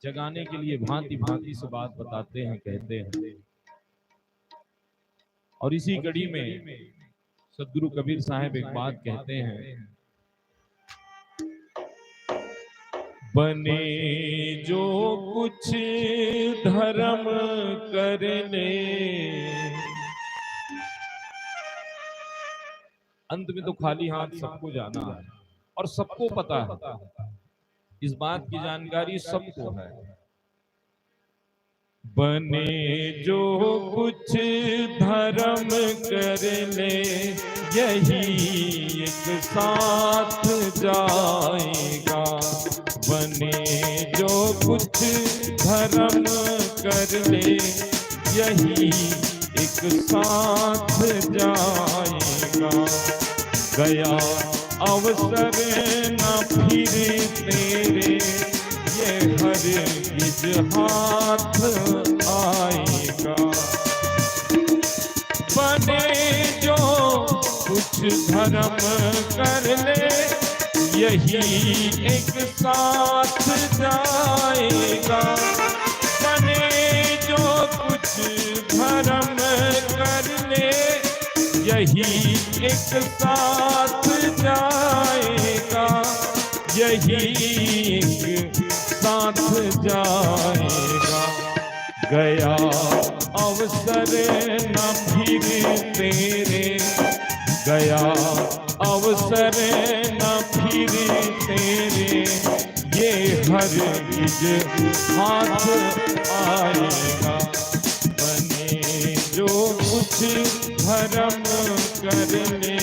जगाने के लिए भांति भांति से बात बताते हैं, कहते हैं। और इसी कड़ी में सदगुरु कबीर साहब एक बात कहते हैं, बने जो कुछ धर्म करने, अंत में तो खाली हाथ सबको जाना है और सबको पता है, इस बात की जानकारी सबको है। बने जो कुछ धर्म कर ले, यही एक साथ जाएगा। बने जो कुछ धर्म कर ले, यही एक साथ जाएगा। गया अवसर न फिर तेरे, ये हरगिज हाथ आएगा। बने जो कुछ धर्म कर ले, यही एक साथ जाएगा। बने जो कुछ धर्म कर ले, यही एक साथ जाएगा। यही एक साथ जाएगा। गया अवसर न फिर तेरे, गया अवसर न फिर तेरे, ये हरगिज हाथ आएगा। बने जो कुछ धर्म कर ले।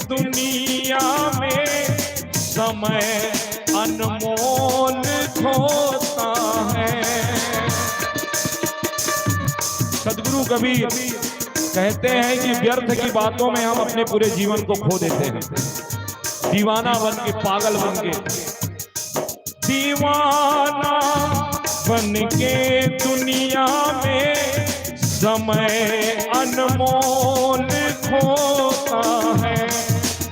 दुनिया में समय अनमोल खोता है। सदगुरु कबीर कहते हैं कि व्यर्थ की बातों में हम अपने पूरे जीवन को खो देते हैं। दीवाना बन के, पागल बन के, दीवाना बन के दुनिया में समय अनमोल खोता है।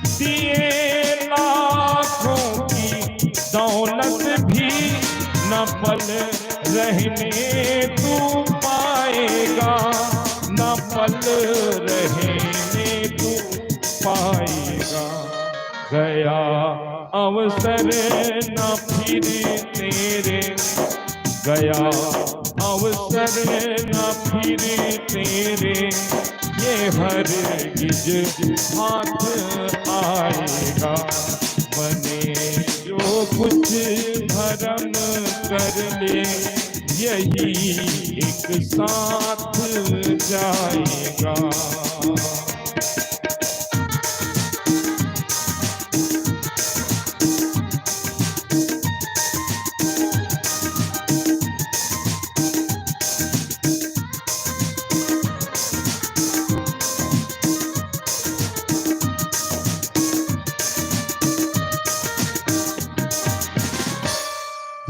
दिए लाखों की दौलत भी न पल रहने तू पाएगा, न पल रहने तू पाएगा। गया अवसर न फिर तेरे, गया अवसर न फिर तेरे, ये हरगिज हाथ आएगा। बने जो कुछ धर्म कर ले, यही एक साथ जाएगा।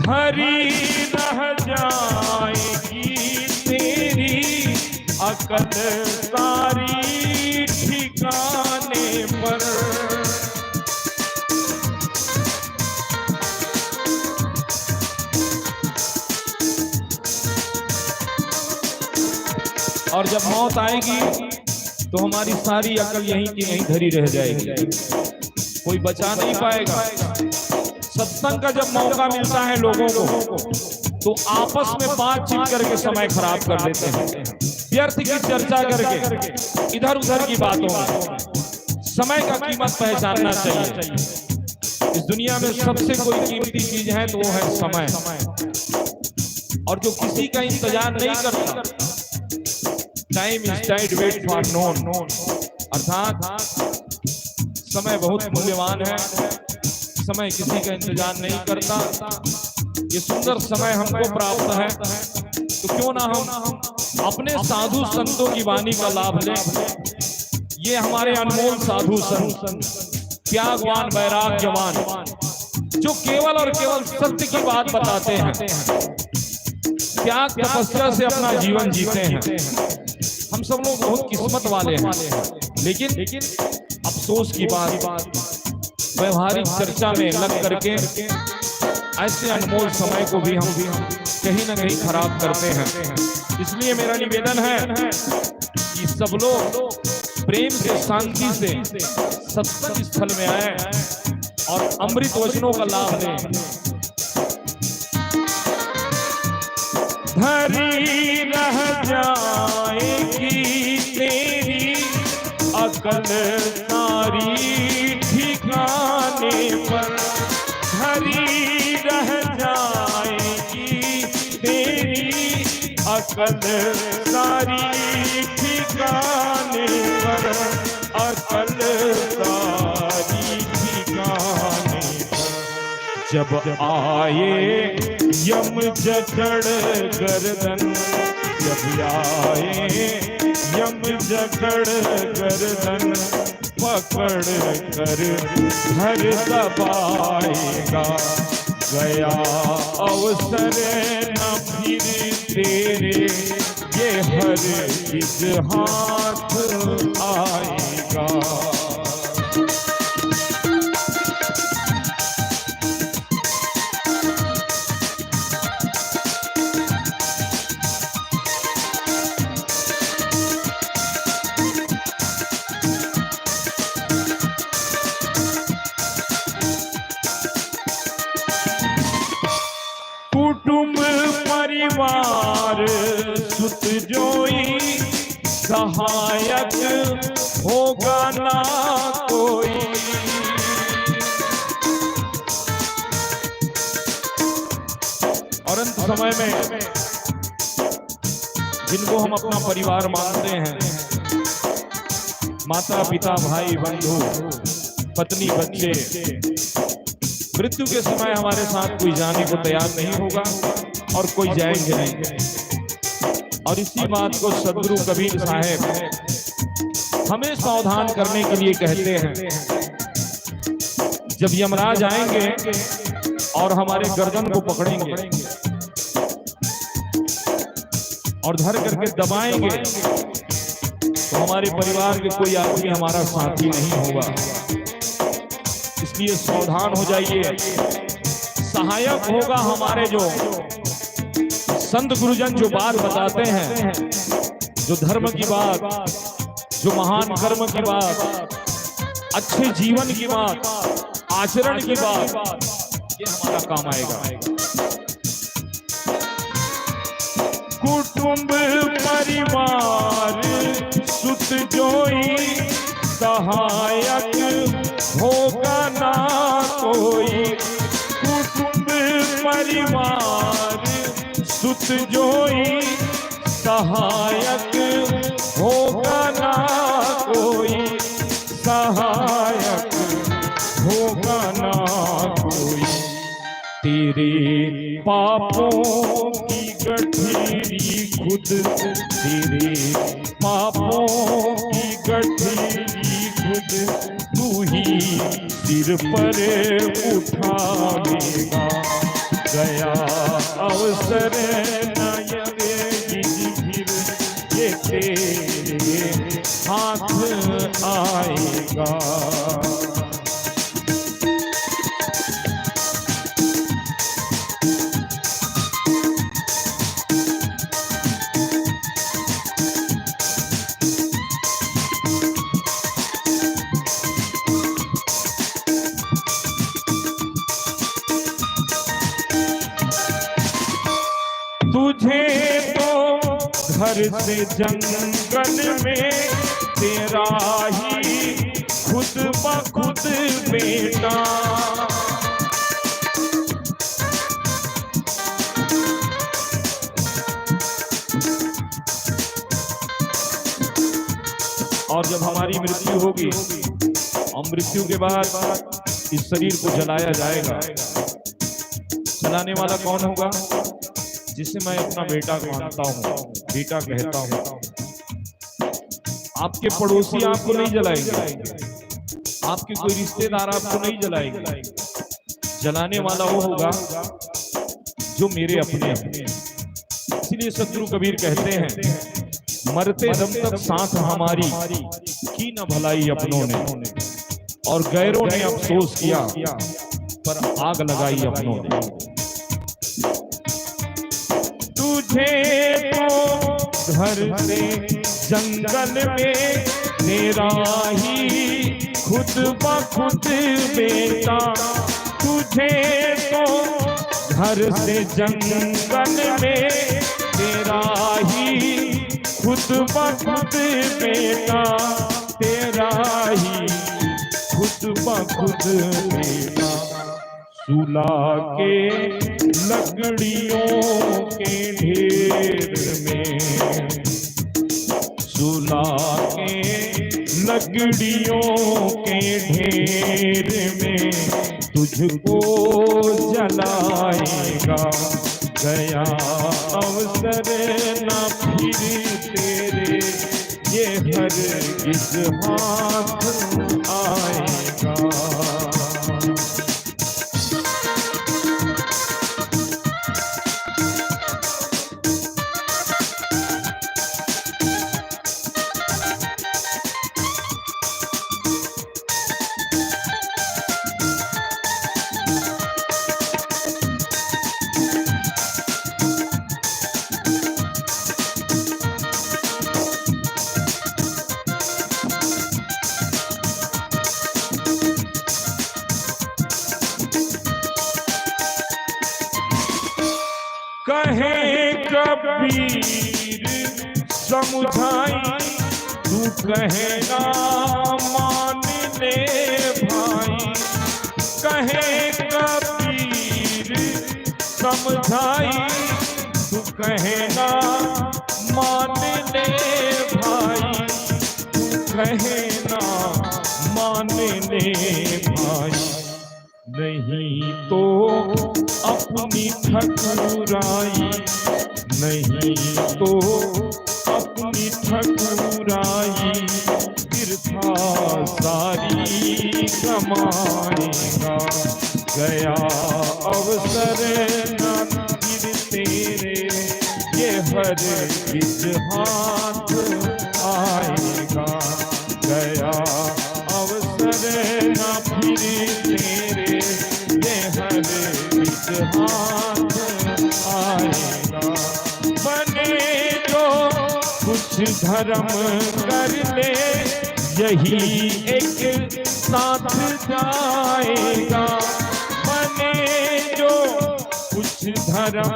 धरी रह जाएगी तेरी अकल सारी ठिकाने पर। और जब मौत आएगी तो हमारी सारी अकल यहीं की यहीं धरी रह जाएगी, कोई बचा नहीं पाएगा। सत्संग का जब मौका मिलता है लोगों को, तो आपस में बातचीत करके समय खराब कर देते हैं। व्यर्थ की चर्चा करके, इधर उधर की बातों में। समय का कीमत पहचानना चाहिए। इस दुनिया में सबसे कोई कीमती चीज है तो वो है समय। और जो किसी का इंतजार नहीं करता, time is tide wait for none, अर्थात समय बहुत मूल्यवान है, समय किसी का इंतजार नहीं करता। ये सुंदर समय हमको प्राप्त है, तो क्यों ना हम अपने साधु संतों की वाणी का लाभ लें। ये हमारे अनमोल साधु संत, त्यागवान वैराग्यवान, जो केवल और केवल सत्य की बात बताते हैं, त्याग तपस्या से अपना जीवन जीते हैं। हम सब लोग बहुत किस्मत वाले हैं, लेकिन अफसोस की बात, व्यवहारिक चर्चा में लग करके ऐसे अनमोल समय को भी हम कहीं ना कहीं खराब करते हैं। इसलिए मेरा निवेदन है कि सब लोग प्रेम से, शांति से सत्संग स्थल में आए और अमृत वचनों का लाभ लें। धरी रह जाएगी तेरी अकल सारी ठिकाने पर, धरी रह जाएगी तेरी अकल सारी ठिकाने पर, अकल सारी ठिकाने पर। जब आए यम जकड़ गर्दन, जब आए यम जकड़ गर्दन, पकड़ कर घर दबाएगा। गया अवसर न फिर तेरे, ये हर किस हाथ आएगा। कुटुंब परिवार सुत जोई, सहायक होगा ना कोई। और अंत समय में जिनको हम अपना परिवार मानते हैं, माता पिता भाई बंधु पत्नी बच्चे, मृत्यु के समय हमारे साथ कोई जाने को तैयार नहीं होगा और कोई जाएंगे नहीं। और इसी बात को सदगुरु कबीर साहब हमें सावधान करने के लिए कहते हैं। जब यमराज आएंगे और हमारे गर्दन को पकड़ेंगे और धर करके दबाएंगे, तो हमारे परिवार के कोई आदमी हमारा साथी नहीं होगा। इसलिए सावधान हो जाइए। सहायक होगा हमारे जो संत गुरुजन जो बात बताते हैं, जो धर्म की बात, जो महान कर्म की बात, अच्छे जीवन की बात, आचरण की बात, ये हमारा काम आएगा। कुटुंब परिवार सुत जोई, सहायक होगा ना कोई। कुटुंब परिवार सुत जोई, सहायक होगा ना कोई, सहायक होगा ना कोई। तेरे पापों की गठरी खुद, तेरे पापों की गठरी खुद तू ही सिर पर उठावेगा। गया अवसर न फिर ये तेरे हाथ आएगा। तुझे तो घर से जंगल में तेरा ही खुद ब खुद बेटा, और जब हमारी मृत्यु होगी और मृत्यु के बाद इस शरीर को जलाया जाएगा। जलाने वाला कौन होगा? जिसे मैं अपना बेटा मानता हूँ, बेटा कहता हूँ। आपके पड़ोसी आपको नहीं जलाएंगे, आपके कोई रिश्तेदार आपको नहीं जलाएंगे। जलाने वाला वो होगा जो मेरे अपने अपने। इसलिए सदगुरु कबीर कहते हैं, मरते दम तक साथ हमारी की न भलाई अपनों ने, और गैरों ने अफसोस किया पर आग लगाई अपनों ने। तुझे तो घर से जंगल में तेरा ही खुद ब खुद बेटा, तुझे तो घर से जंगल में तेरा ही खुद ब खुद बेटा, तेरा ही खुद ब खुद बेटा। सुला के लकड़ियों के ढेर में, सुला के लकड़ियों के ढेर में तुझको जलाएगा। गया अवसर न फिर तेरे ये हरगिज़ हाथ आएगा। कहे कबीर समझाई, तू कहे ना मान ले भाई। कहे कबीर समझाई, तू कहे ना मान ले भाई। तू कहे ना मान ले भाई। नहीं तो अपनी ठकुराई, नहीं तो अपनी ठकुराई बिरथा सारी कमाएगा। गया अवसर न फिर तेरे ये हरगिज़ हाथ आएगा। गया अवसर न फिर तेरे ये हरगिज़ हाथ आएगा। बने जो कुछ धर्म कर ले यही एक साथ जाएगा। बने जो कुछ धर्म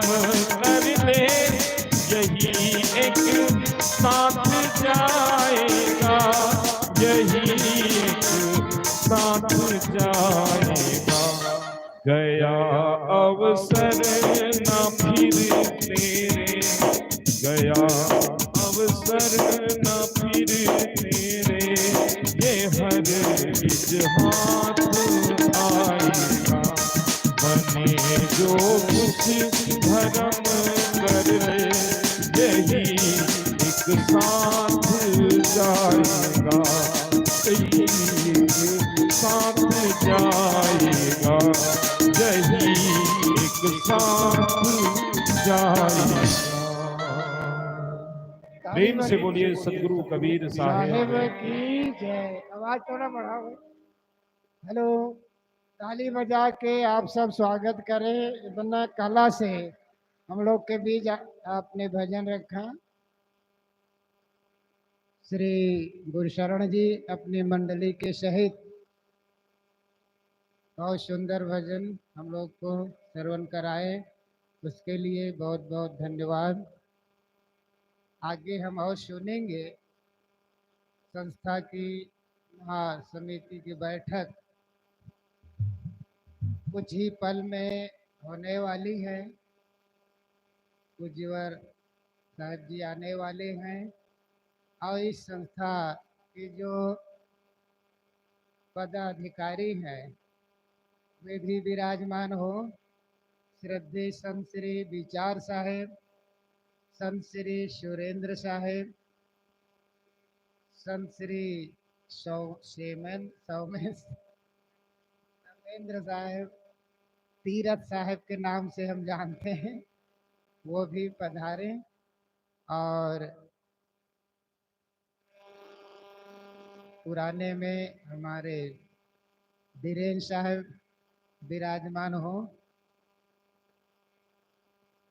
कर ले यही एक साथ जाएगा। यही एक साथ जाएगा। गया अवसर न फिर तेरे, गया अवसर न फिर तेरे ये हरगिज़ हाथ आएगा। बने जो कुछ धर्म कर ले यही एक साथ जाएगा। यही एक साथ जाएगा। यही एक साथ जाएगा। प्रेम से बोलिए सदगुरु कबीर साहेब की जय। आवाज थोड़ा बढ़ाओ। हेलो, ताली बजा के आप सब स्वागत करें। इतना कला से हम लोग के बीच आपने भजन रखा। श्री गुरुशरण जी अपनी मंडली के सहित बहुत सुंदर भजन हम लोग को श्रवण कराए, उसके लिए बहुत बहुत धन्यवाद। आगे हम और सुनेंगे। संस्था की महासमिति की बैठक कुछ ही पल में होने वाली है। पूज्यवर साहब जी आने वाले हैं और इस संस्था की जो पदाधिकारी हैं वे भी विराजमान हो। श्रद्धेय संत श्री विचार साहेब, संत श्री सुरेंद्र साहेब, संत श्री सौमेंद्र साहेब, तीरथ साहेब के नाम से हम जानते हैं, वो भी पधारे। और पुराने में हमारे बीरेन साहब विराजमान हो।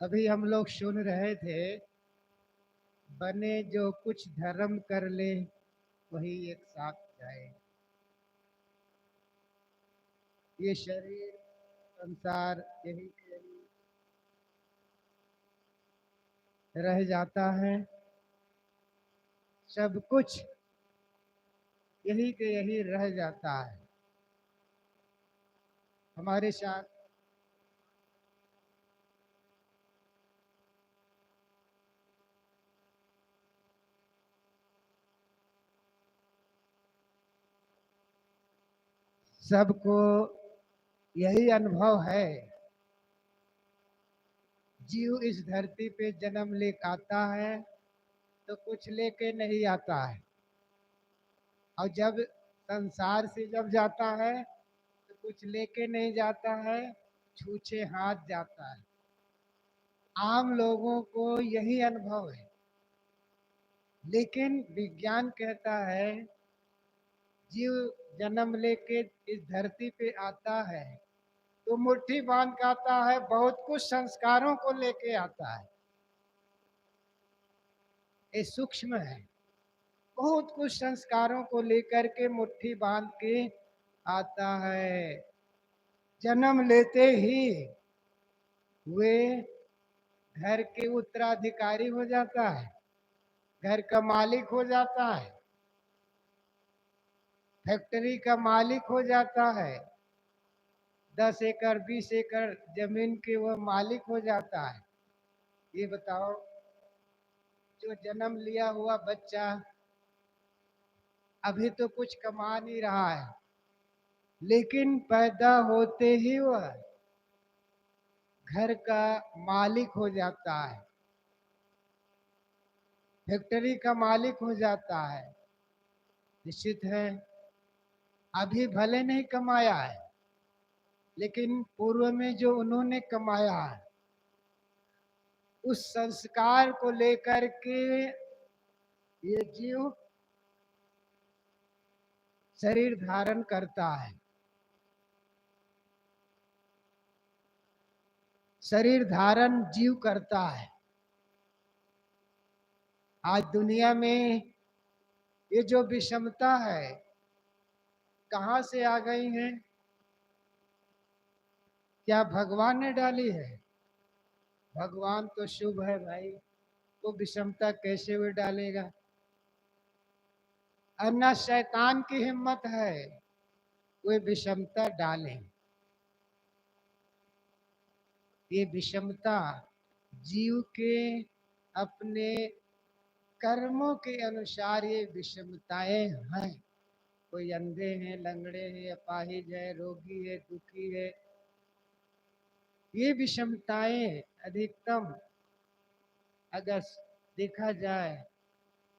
अभी हम लोग सुन रहे थे, बने जो कुछ धर्म कर ले वही एक साथ जाए। ये शरीर संसार यही रह जाता है, सब कुछ यही के यही रह जाता है। हमारे साथ सबको यही अनुभव है, जीव इस धरती पे जन्म ले आता है तो कुछ लेके नहीं आता है, और जब संसार से जब जाता है तो कुछ लेके नहीं जाता है, छूछे हाथ जाता है। आम लोगों को यही अनुभव है, लेकिन विज्ञान कहता है जीव जन्म लेके इस धरती पे आता है तो मुट्ठी बांध के आता है, बहुत कुछ संस्कारों को लेके आता है। ये सूक्ष्म है, बहुत कुछ संस्कारों को लेकर के मुट्ठी बांध के आता है। जन्म लेते ही वे घर के उत्तराधिकारी हो जाता है, घर का मालिक हो जाता है, फैक्ट्री का मालिक हो जाता है, 10 एकड़ 20 एकड़ जमीन के वह मालिक हो जाता है। ये बताओ, जो जन्म लिया हुआ बच्चा अभी तो कुछ कमा नहीं रहा है, लेकिन पैदा होते ही वह घर का मालिक हो जाता है, फैक्ट्री का मालिक हो जाता है। निश्चित है, अभी भले नहीं कमाया है, लेकिन पूर्व में जो उन्होंने कमाया है उस संस्कार को लेकर के ये जीव शरीर धारण करता है। शरीर धारण जीव करता है। आज दुनिया में ये जो विषमता है कहाँ से आ गई है? क्या भगवान ने डाली है? भगवान तो शुभ है भाई, तो विषमता कैसे वो डालेगा? और न शैतान की हिम्मत है वे विषमता डालें। ये विषमता जीव के अपने कर्मों के अनुसार ये विषमताएं हैं। कोई अंधे हैं, लंगड़े हैं, अपाहिज है, रोगी है, दुखी है। ये विषमताएं अधिकतम अगर देखा जाए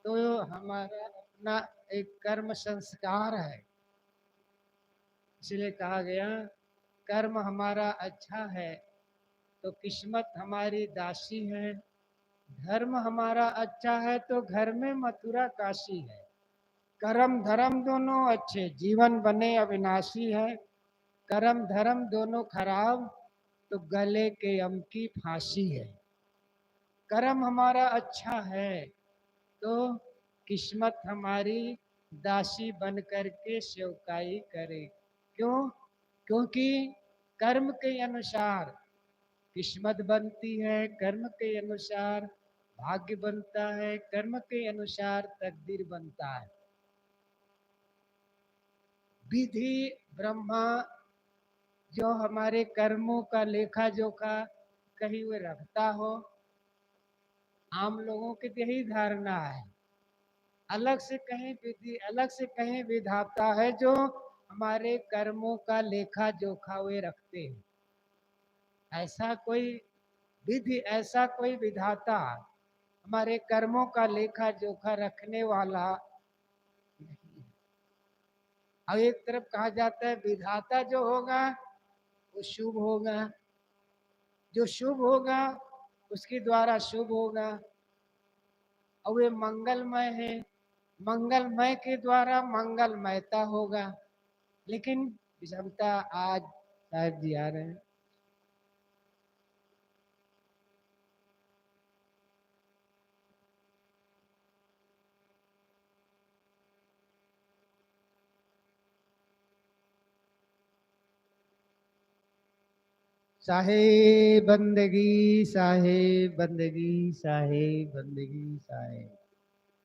तो हमारा अपना एक कर्म संस्कार है। इसलिए कहा गया कर्म हमारा अच्छा है तो किस्मत हमारी दासी है, धर्म हमारा अच्छा है तो घर में मथुरा काशी है। कर्म धर्म दोनों अच्छे, जीवन बने अविनाशी है। कर्म धर्म दोनों खराब तो गले के यम की फांसी है। कर्म हमारा अच्छा है तो किस्मत हमारी दासी बन करके सेवकाई करे। क्यों? क्योंकि कर्म के अनुसार किस्मत बनती है, कर्म के अनुसार भाग्य बनता है, कर्म के अनुसार तकदीर बनता है। विधि ब्रह्मा जो हमारे कर्मों का लेखा जोखा कहीं वो रखता हो, आम लोगों की यही धारणा है। अलग से कहीं विधि, अलग से कहीं विधाता है जो हमारे कर्मों का लेखा जोखा वे रखते हैं। ऐसा कोई विधि, ऐसा कोई विधाता हमारे कर्मों का लेखा जोखा रखने वाला नहीं। अब एक तरफ कहा जाता है विधाता जो होगा वो शुभ होगा, जो शुभ होगा उसके द्वारा शुभ होगा, और वे मंगलमय है, मंगलमय के द्वारा मंगलमयता होगा। लेकिन विषमता आज साहब जी आ रहे हैं। साहेब बंदगी, साहेब बंदगी, साहेब बंदगी, साहेब।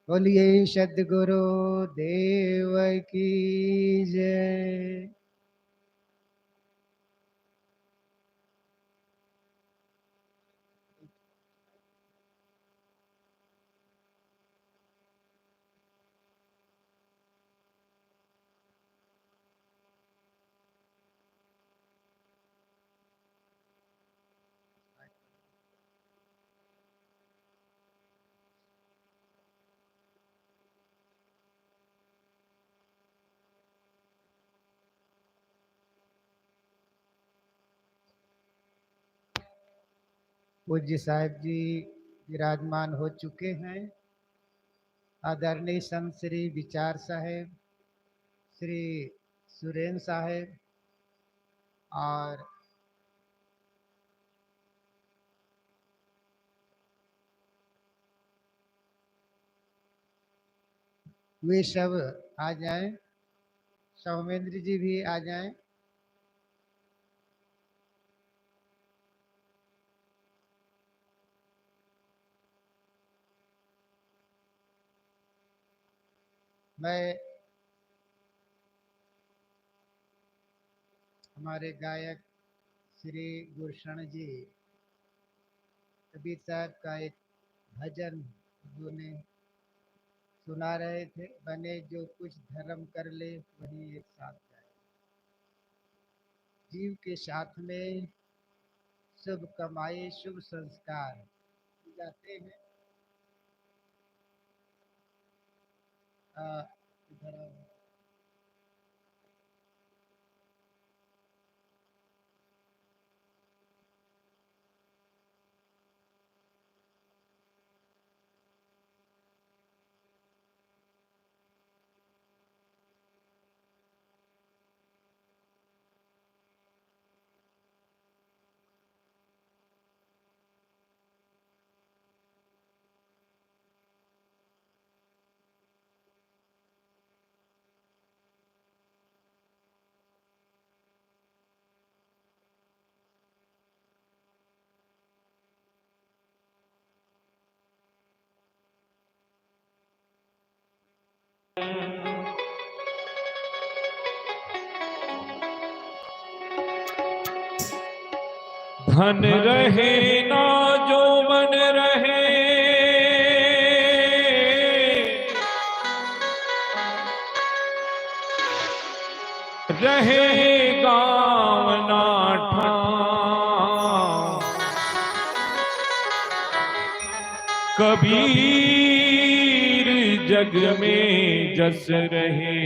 बोलिए सदगुरु देव की जय। पूज्य साहिब जी विराजमान हो चुके हैं। आदरणीय संत श्री विचार साहेब, श्री सुरेंद्र साहेब और वे सब आ जाएं। सौमेंद्र जी भी आ जाएं। मैं हमारे गायक श्री गुरशरण जी कबीर साहब का एक भजन उन्होंने सुना रहे थे, बने जो कुछ धर्म कर ले वही एक साथ जाए। जीव के साथ में शुभ कमाई, शुभ संस्कार जाते हैं। इधर आओ। धन रहे ना जो मन रहे, रहे गाँव ना ठाम। कबीर जग में जस रहे,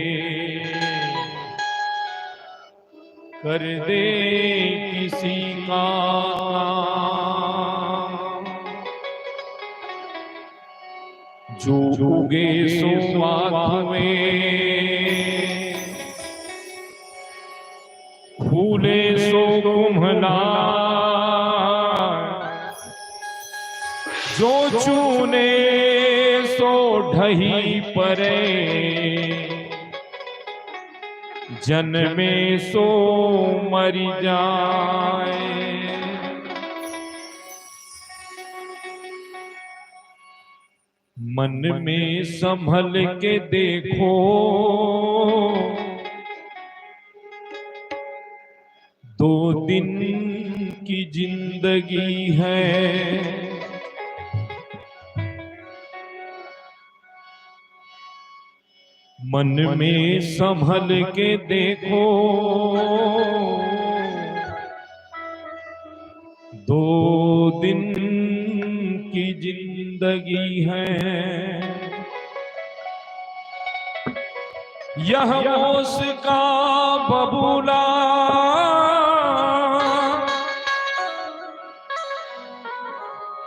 कर दे किसी का जो उगे सो आँख में, फूले सो कुम्हला, जो चूने सो ढही परे, जन्मे सो मरी जाए। मन में संभल के देखो, दो दिन की जिंदगी है। मन में संभल के देखो, 2 दिन की जिंदगी है। यह ओस का बबूला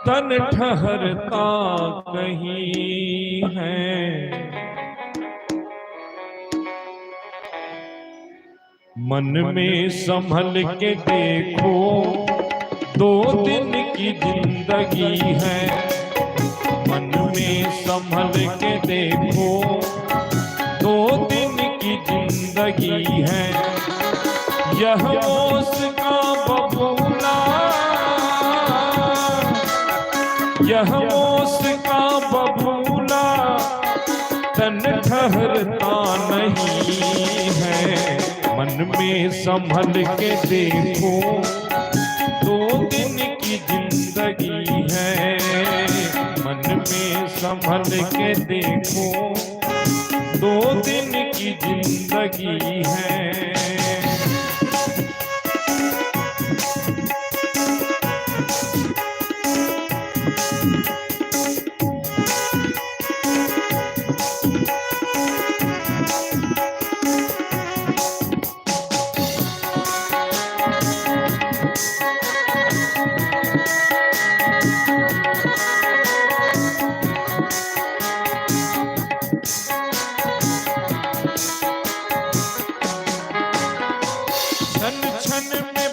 तन ठहरता कहीं है। मन में संभल के देखो, 2 दिन की जिंदगी है। मन में संभल के देखो, 2 दिन की जिंदगी है। यह ओस का बबूला, यह ओस का बबूला तन ठहरता नहीं है। मन में संभल के देखो, 2 दिन की जिंदगी है। मन में संभल के देखो, 2 दिन की जिंदगी है।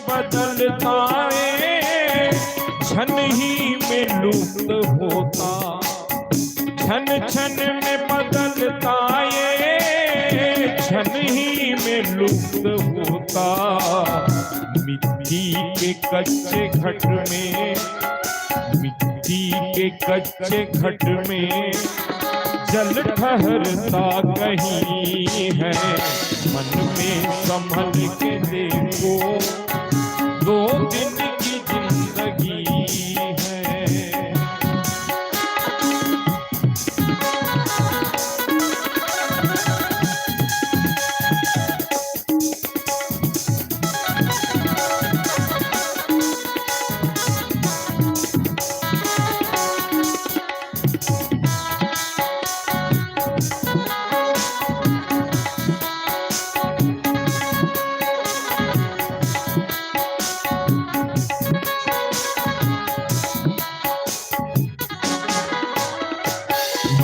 बदलता है, क्षण ही में लुप्त होता। क्षण क्षण में बदलता ये, क्षण ही में लुप्त होता। मिट्टी के कच्चे घट में, मिट्टी के कच्चे घट में जल ठहरता कहीं है। मन में संभल के देखो, 2 दिन की जिंदगी है।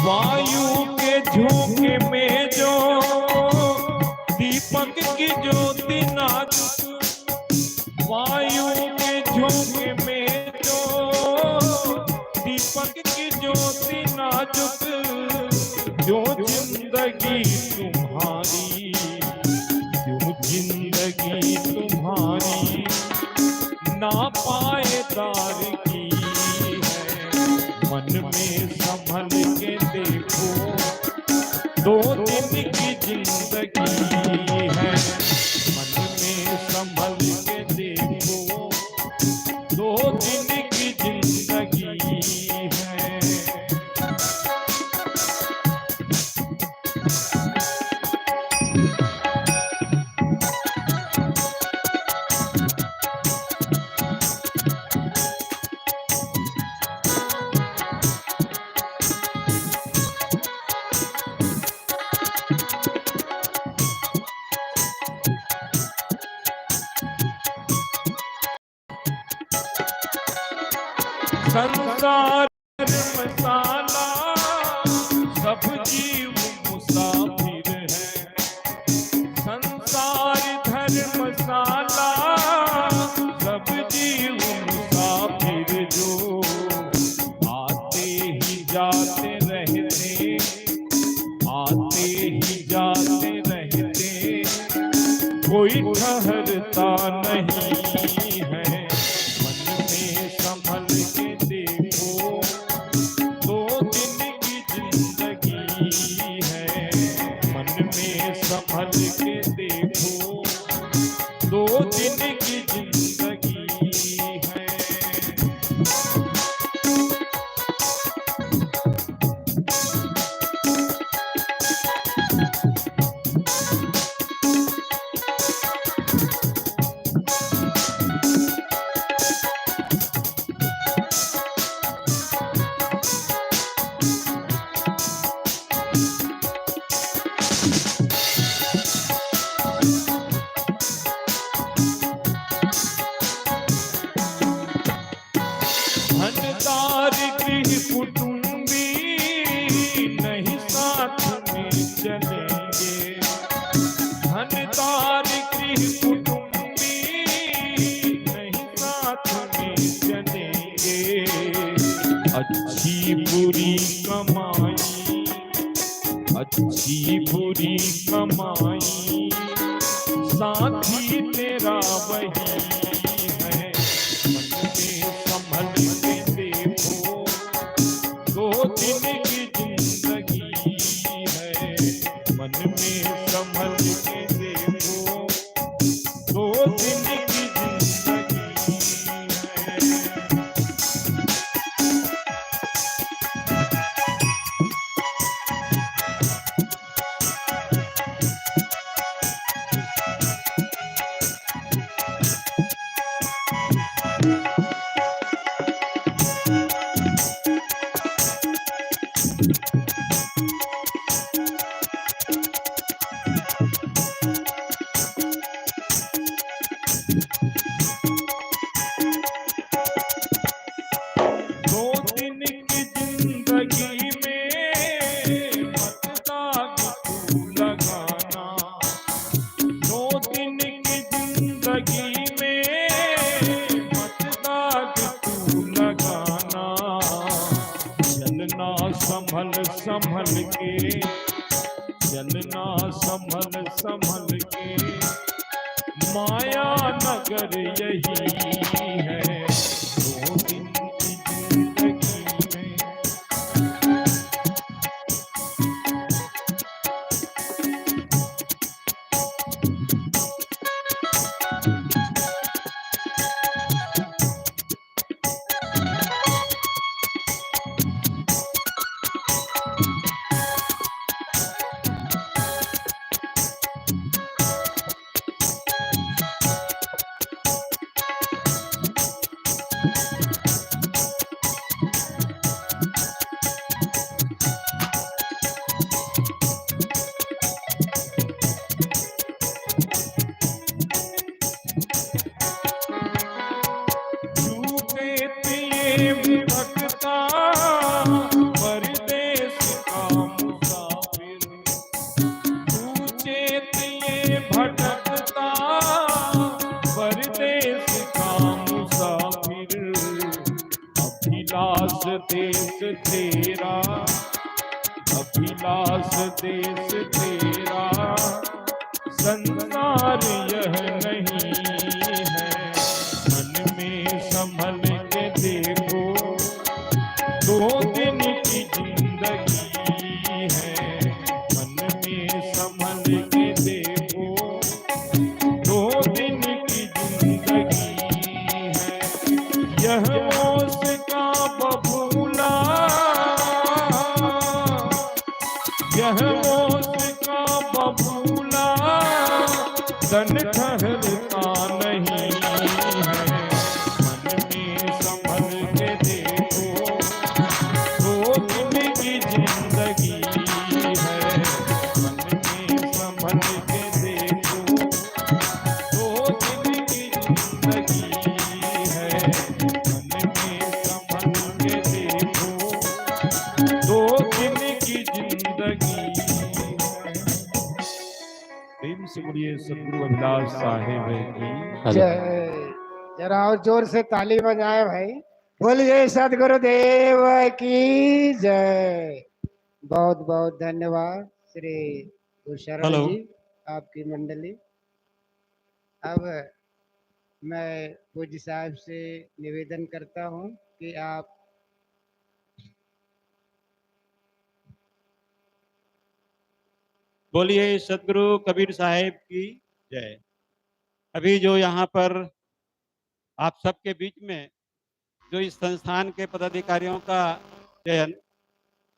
वायु के झोंके में जो दीपक की ज्योति नाजुक, वायु के झोंके में जो दीपक की ज्योति नाजुक, जो जिंदगी तुम्हारी, जो जिंदगी तुम्हारी ना पायदार की है। मन में संभल के देखो, 2 दिन की जिंदगी है। मन में संभल के देखो, 2 दिन की जिंदगी है। संसार मसाला, सब जीव मुसाफिर है। संसार धर्मशाला, सब जीव मुसाफिर जो आते ही जाते रहते, आते ही जाते रहते, कोई ठहरता नहीं है। मन में संभल के देखो, 2 दिन की जिंदगी है। मन में संभल के देखो, 2 दिन की जिंदगी है। साथी तेरा वही है। मन में संभल के देखो, 2 दिन की जिंदगी है। मन में संभल के देखो, 2 दिन की जिंदगी है। दो दिन की जिंदगी में मत दाग तू लगाना। 2 दिन की जिंदगी में मत दाग तू लगाना। चलना संभल संभल के, चलना संभल संभल के, माया नगर यही है। 2 दिन की जिंदगी में भटकता परदेस का मुसाफिर। तू चेत ये भटकता परदेस का मुसाफिर। अभिलाष देश तेरा, अभिलाष देश तेरा, संसार यह नहीं है। मन में संभल के देखो, 2 दिन की जिंदगी है। मन में संभल के देखो, 2 दिन की जिंदगी है। यह मौत का बबूला, यह मौत का बबूला, तन ठहरता नहीं है। मन में संभल के देखो, 2 दिन की जिंदगी है। मन में संभल के देखो, 2 दिन की जिंदगी है। मन में संभल के देखो, 2 दिन की जिंदगी है। प्रेम से बोलिए सद्गुरु अभिलाष साहेब की जय। जरा और जोर से ताली बजाए भाई। बोलिए सदगुरुदेव की जय। बहुत बहुत धन्यवाद श्री गुरुशरण हेलो। जी, आपकी मंडली। अब मैं पूज्य साहब से निवेदन करता हूं कि आप बोलिए सदगुरु कबीर साहेब की जय। अभी जो यहाँ पर आप सबके बीच में जो इस संस्थान के पदाधिकारियों का चयन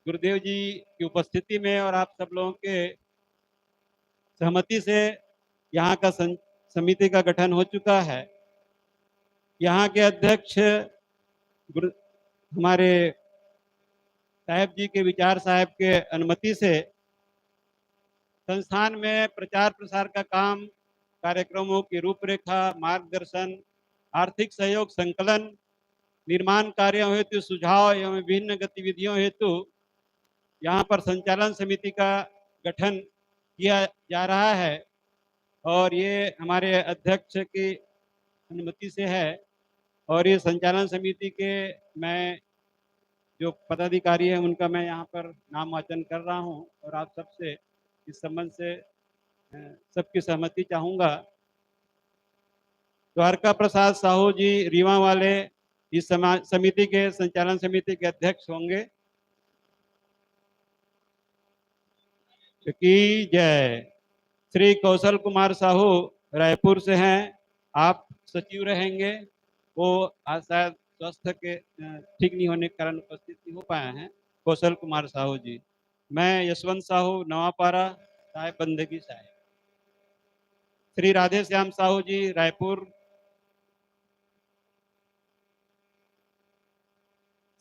गुरुदेव जी की उपस्थिति में और आप सब लोगों के सहमति से यहाँ का समिति का गठन हो चुका है। यहाँ के अध्यक्ष गुरु हमारे साहेब जी के विचार साहेब के अनुमति से संस्थान में प्रचार प्रसार का काम, कार्यक्रमों की रूपरेखा, मार्गदर्शन, आर्थिक सहयोग संकलन, निर्माण कार्यों हेतु सुझाव एवं विभिन्न गतिविधियों हेतु यहाँ पर संचालन समिति का गठन किया जा रहा है और ये हमारे अध्यक्ष की अनुमति से है। और ये संचालन समिति के मैं जो पदाधिकारी हैं उनका मैं यहाँ पर नाम वाचन कर रहा हूँ और आप सबसे इस संबंध से सबकी सहमति चाहूँगा द्वारका प्रसाद साहू जी रीवा वाले इस समिति के संचालन समिति के अध्यक्ष होंगे। की जय। श्री कौशल कुमार साहू रायपुर से हैं, आप सचिव रहेंगे। वो आज शायद स्वास्थ्य के ठीक नहीं होने के कारण उपस्थित नहीं हो पाए हैं। कौशल कुमार साहू जी। मैं यशवंत साहू नवापारा साहेब बंदगी साहेब। श्री राधे श्याम साहू जी रायपुर।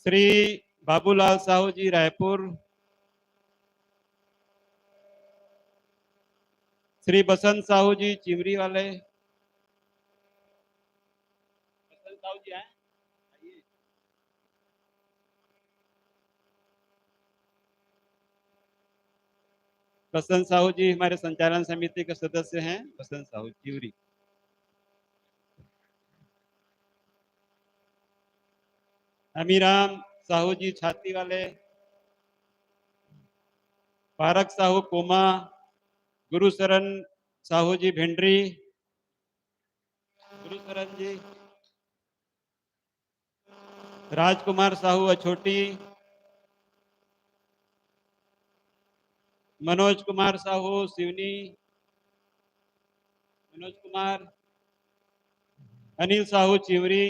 श्री बाबूलाल साहू जी रायपुर। श्री बसंत साहू जी चिमरी वाले। बसंत साहू जी आए, आइए। बसंत साहू जी हमारे संचालन समिति के सदस्य हैं। बसंत साहू चिमरी। अमीराम साहू जी छाती वाले। पारक साहू कोमा। गुरुशरण साहू जी भिंडरी। गुरुशरण जी। राजकुमार साहू अछोटी। मनोज कुमार साहू सिवनी। मनोज कुमार। अनिल साहू चिवरी।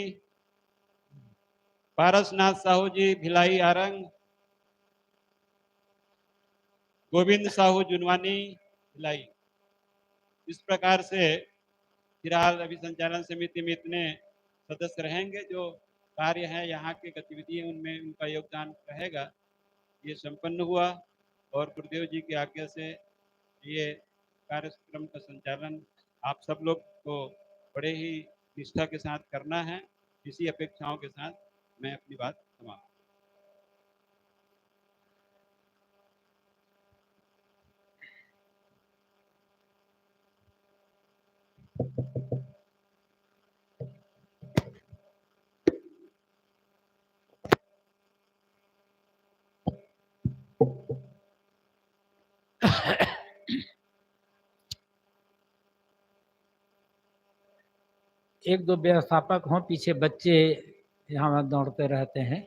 पारसनाथ साहू जी भिलाई आरंग। गोविंद साहू जुनवानी भिलाई। इस प्रकार से फिलहाल अभी संचालन समिति में इतने सदस्य रहेंगे। जो कार्य है यहाँ की गतिविधियां उनमें उनका योगदान रहेगा। ये संपन्न हुआ और गुरुदेव जी की आज्ञा से ये कार्यक्रम का संचालन आप सब लोग को बड़े ही निष्ठा के साथ करना है। इसी अपेक्षाओं के साथ मैं अपनी बात समाप्त। एक दो व्यवस्थापक हों, पीछे बच्चे यहाँ दौड़ते रहते हैं।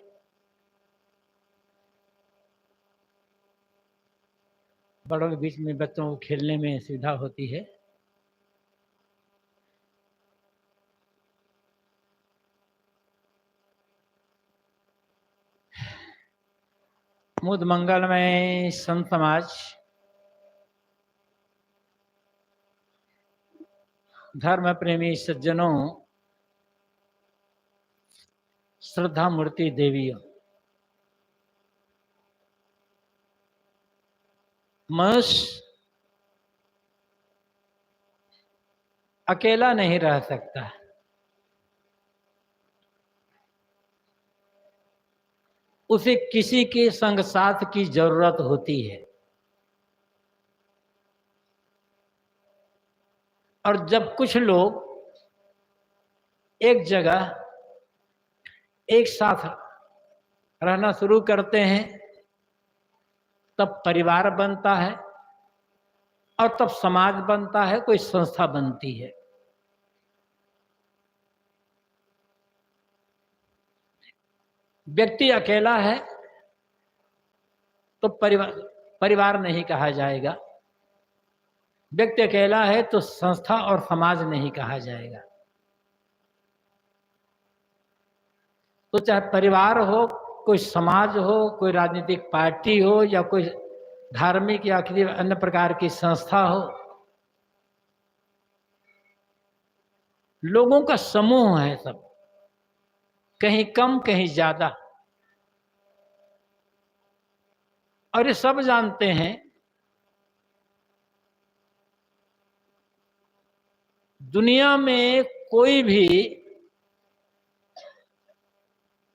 बड़ों के बीच में बच्चों को खेलने में सुविधा होती है। मुद मंगल में संत समाज, धर्म प्रेमी सज्जनों, श्रद्धा मूर्ति देवियों, मनुष्य अकेला नहीं रह सकता। उसे किसी के संग साथ की जरूरत होती है। और जब कुछ लोग एक जगह एक साथ रहना शुरू करते हैं तब परिवार बनता है और तब समाज बनता है, कोई संस्था बनती है। व्यक्ति अकेला है तो परिवार नहीं कहा जाएगा। व्यक्ति अकेला है तो संस्था और समाज नहीं कहा जाएगा। तो चाहे परिवार हो, कोई समाज हो, कोई राजनीतिक पार्टी हो या कोई धार्मिक या किसी अन्य प्रकार की संस्था हो, लोगों का समूह है सब, कहीं कम कहीं ज्यादा। और ये सब जानते हैं दुनिया में कोई भी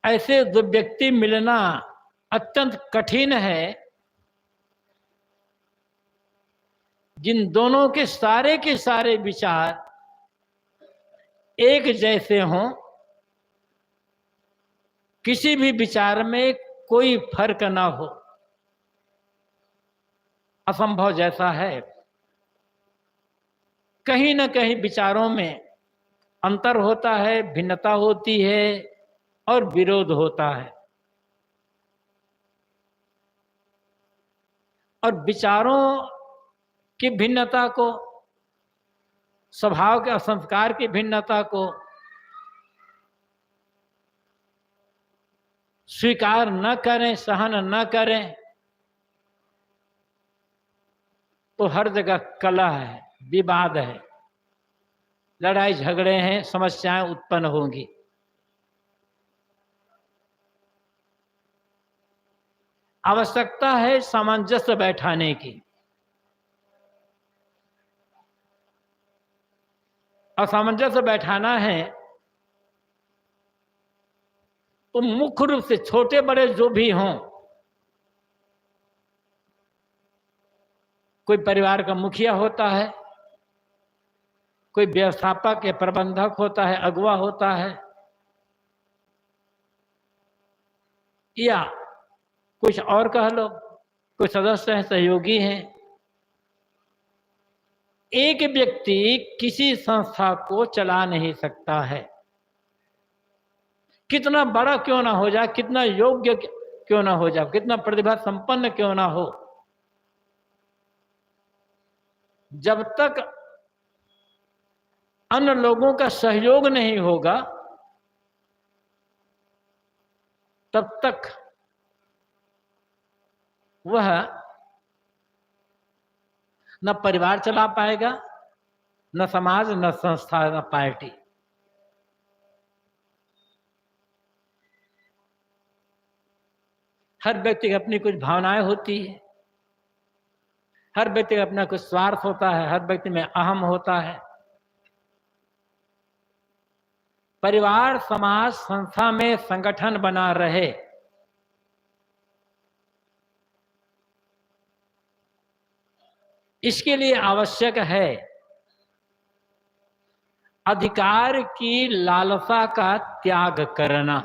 ऐसे दो व्यक्ति मिलना अत्यंत कठिन है जिन दोनों के सारे विचार एक जैसे हों, किसी भी विचार में कोई फर्क ना हो। असंभव जैसा है। कहीं न कहीं विचारों में अंतर होता है, भिन्नता होती है और विरोध होता है। और विचारों की भिन्नता को, स्वभाव के और संस्कार की भिन्नता को स्वीकार न करें, सहन न करें, तो हर जगह कलह है, विवाद है, लड़ाई झगड़े हैं, समस्याएं उत्पन्न होंगी। आवश्यकता है सामंजस्य बैठाने की। और सामंजस्य बैठाना है तो मुख्य रूप से छोटे बड़े जो भी हों, कोई परिवार का मुखिया होता है, कोई व्यवस्थापक या प्रबंधक होता है, अगुवा होता है, या कुछ और कह लो, कोई सदस्य हैं, सहयोगी हैं। एक व्यक्ति किसी संस्था को चला नहीं सकता है, कितना बड़ा क्यों ना हो जाए, कितना योग्य क्यों ना हो जाए, कितना प्रतिभा संपन्न क्यों ना हो, जब तक अन्य लोगों का सहयोग नहीं होगा तब तक वह न परिवार चला पाएगा, न समाज, न संस्था, न पार्टी। हर व्यक्ति की अपनी कुछ भावनाएं होती है, हर व्यक्ति का अपना कुछ स्वार्थ होता है, हर व्यक्ति में अहम होता है। परिवार, समाज, संस्था में संगठन बना रहे, इसके लिए आवश्यक है अधिकार की लालसा का त्याग करना।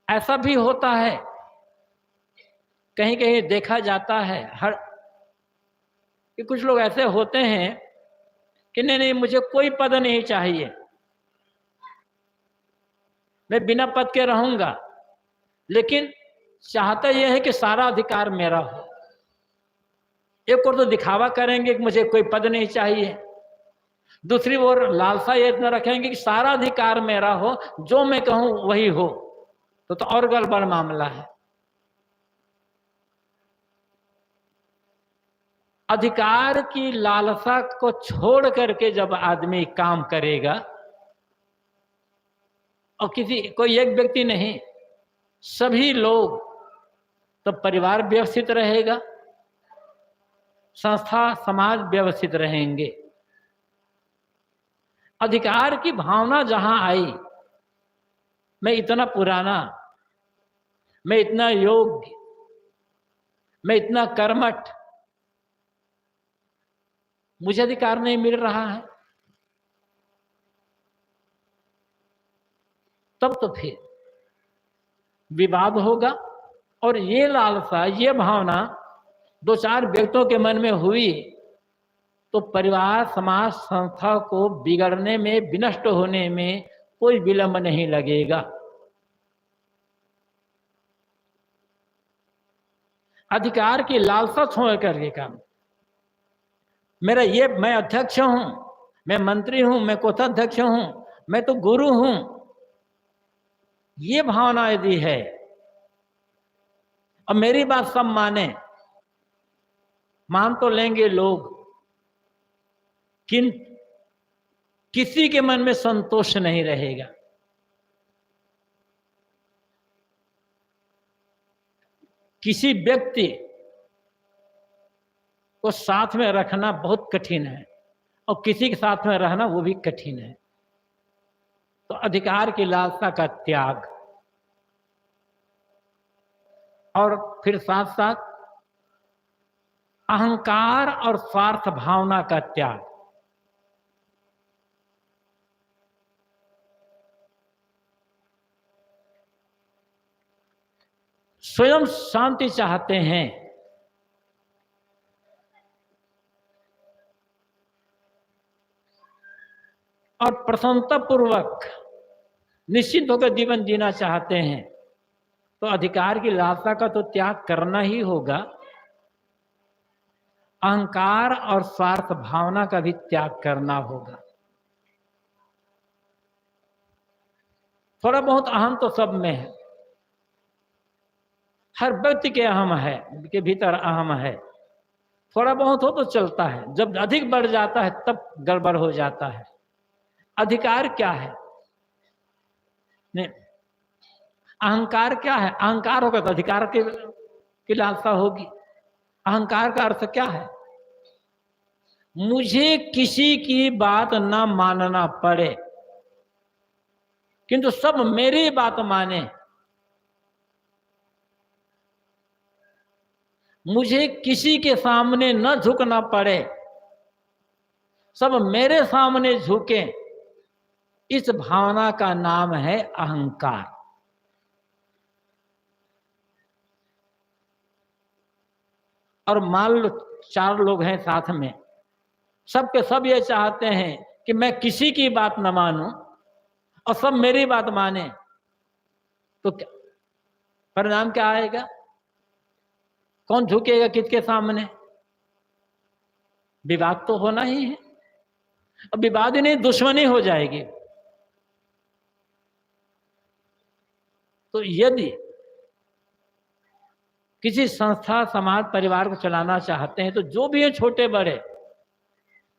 ऐसा भी होता है, कहीं कहीं देखा जाता है कि कुछ लोग ऐसे होते हैं कि नहीं मुझे कोई पद नहीं चाहिए, मैं बिना पद के रहूंगा, लेकिन चाहता यह है कि सारा अधिकार मेरा हो। एक और तो दिखावा करेंगे कि मुझे कोई पद नहीं चाहिए, दूसरी ओर लालसा ये इतना रखेंगे कि सारा अधिकार मेरा हो, जो मैं कहूं वही हो, तो और गड़बड़ मामला है। अधिकार की लालसा को छोड़ करके जब आदमी काम करेगा, और कोई एक व्यक्ति नहीं, सभी लोग, तो परिवार व्यवस्थित रहेगा, संस्था समाज व्यवस्थित रहेंगे। अधिकार की भावना जहां आई, मैं इतना पुराना, मैं इतना योग्य, मैं इतना कर्मठ, मुझे अधिकार नहीं मिल रहा है, तब तो फिर विवाद होगा। और ये लालसा, ये भावना दो चार व्यक्तियों के मन में हुई तो परिवार, समाज, संस्था को बिगड़ने में, विनष्ट होने में कोई विलंब नहीं लगेगा। अधिकार की लालसा छोड़ करके काम, मैं अध्यक्ष हूं, मैं मंत्री हूं, मैं कोषाध्यक्ष हूं, मैं तो गुरु हूं, ये भावना यदि है और मेरी बात सब मान तो लेंगे लोग, किसी के मन में संतोष नहीं रहेगा। किसी व्यक्ति को साथ में रखना बहुत कठिन है और किसी के साथ में रहना वो भी कठिन है। तो अधिकार की लालसा का त्याग, और फिर साथ साथ अहंकार और स्वार्थ भावना का त्याग। स्वयं शांति चाहते हैं और प्रसन्नता पूर्वक निश्चित होकर जीवन जीना चाहते हैं तो अधिकार की लालसा का तो त्याग करना ही होगा, अहंकार और स्वार्थ भावना का भी त्याग करना होगा। थोड़ा बहुत अहम तो सब में है, हर व्यक्ति के अहम है, के भीतर अहम है। थोड़ा बहुत हो तो चलता है, जब अधिक बढ़ जाता है तब गड़बड़ हो जाता है। अधिकार क्या है? नहीं, अहंकार क्या है? अहंकार होगा तो अधिकार की लालसा होगी। अहंकार का अर्थ क्या है? मुझे किसी की बात ना मानना पड़े किंतु सब मेरी बात माने, मुझे किसी के सामने न झुकना पड़े, सब मेरे सामने झुके, इस भावना का नाम है अहंकार। और मान लो 4 लोग हैं साथ में, सबके सब ये चाहते हैं कि मैं किसी की बात न मानूं और सब मेरी बात माने, तो परिणाम क्या आएगा? कौन झुकेगा किसके सामने? विवाद तो होना ही है। अब विवाद ही नहीं, दुश्मनी हो जाएगी। तो यदि किसी संस्था, समाज, परिवार को चलाना चाहते हैं तो जो भी है छोटे बड़े,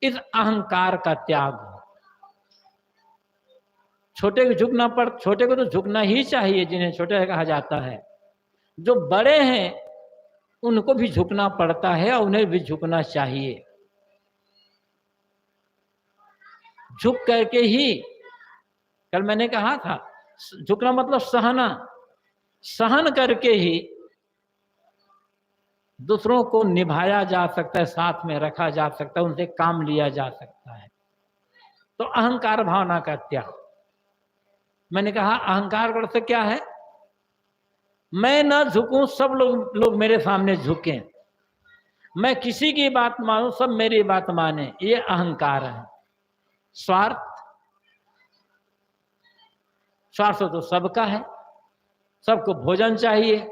इस अहंकार का त्याग हो। छोटे को झुकना छोटे को तो झुकना ही चाहिए, जिन्हें छोटे कहा जाता है। जो बड़े हैं उनको भी झुकना पड़ता है और उन्हें भी झुकना चाहिए। झुक करके ही, कल मैंने कहा था, झुकना मतलब सहना, सहन करके ही दूसरों को निभाया जा सकता है, साथ में रखा जा सकता है, उनसे काम लिया जा सकता है। तो अहंकार भावना का त्याग। मैंने कहा अहंकार का अर्थ क्या है? मैं ना झुकूं, सब लोग मेरे सामने झुकें, मैं किसी की बात मानूं, सब मेरी बात माने, ये अहंकार है। स्वार्थ, स्वार्थ तो सबका है, सबको भोजन चाहिए,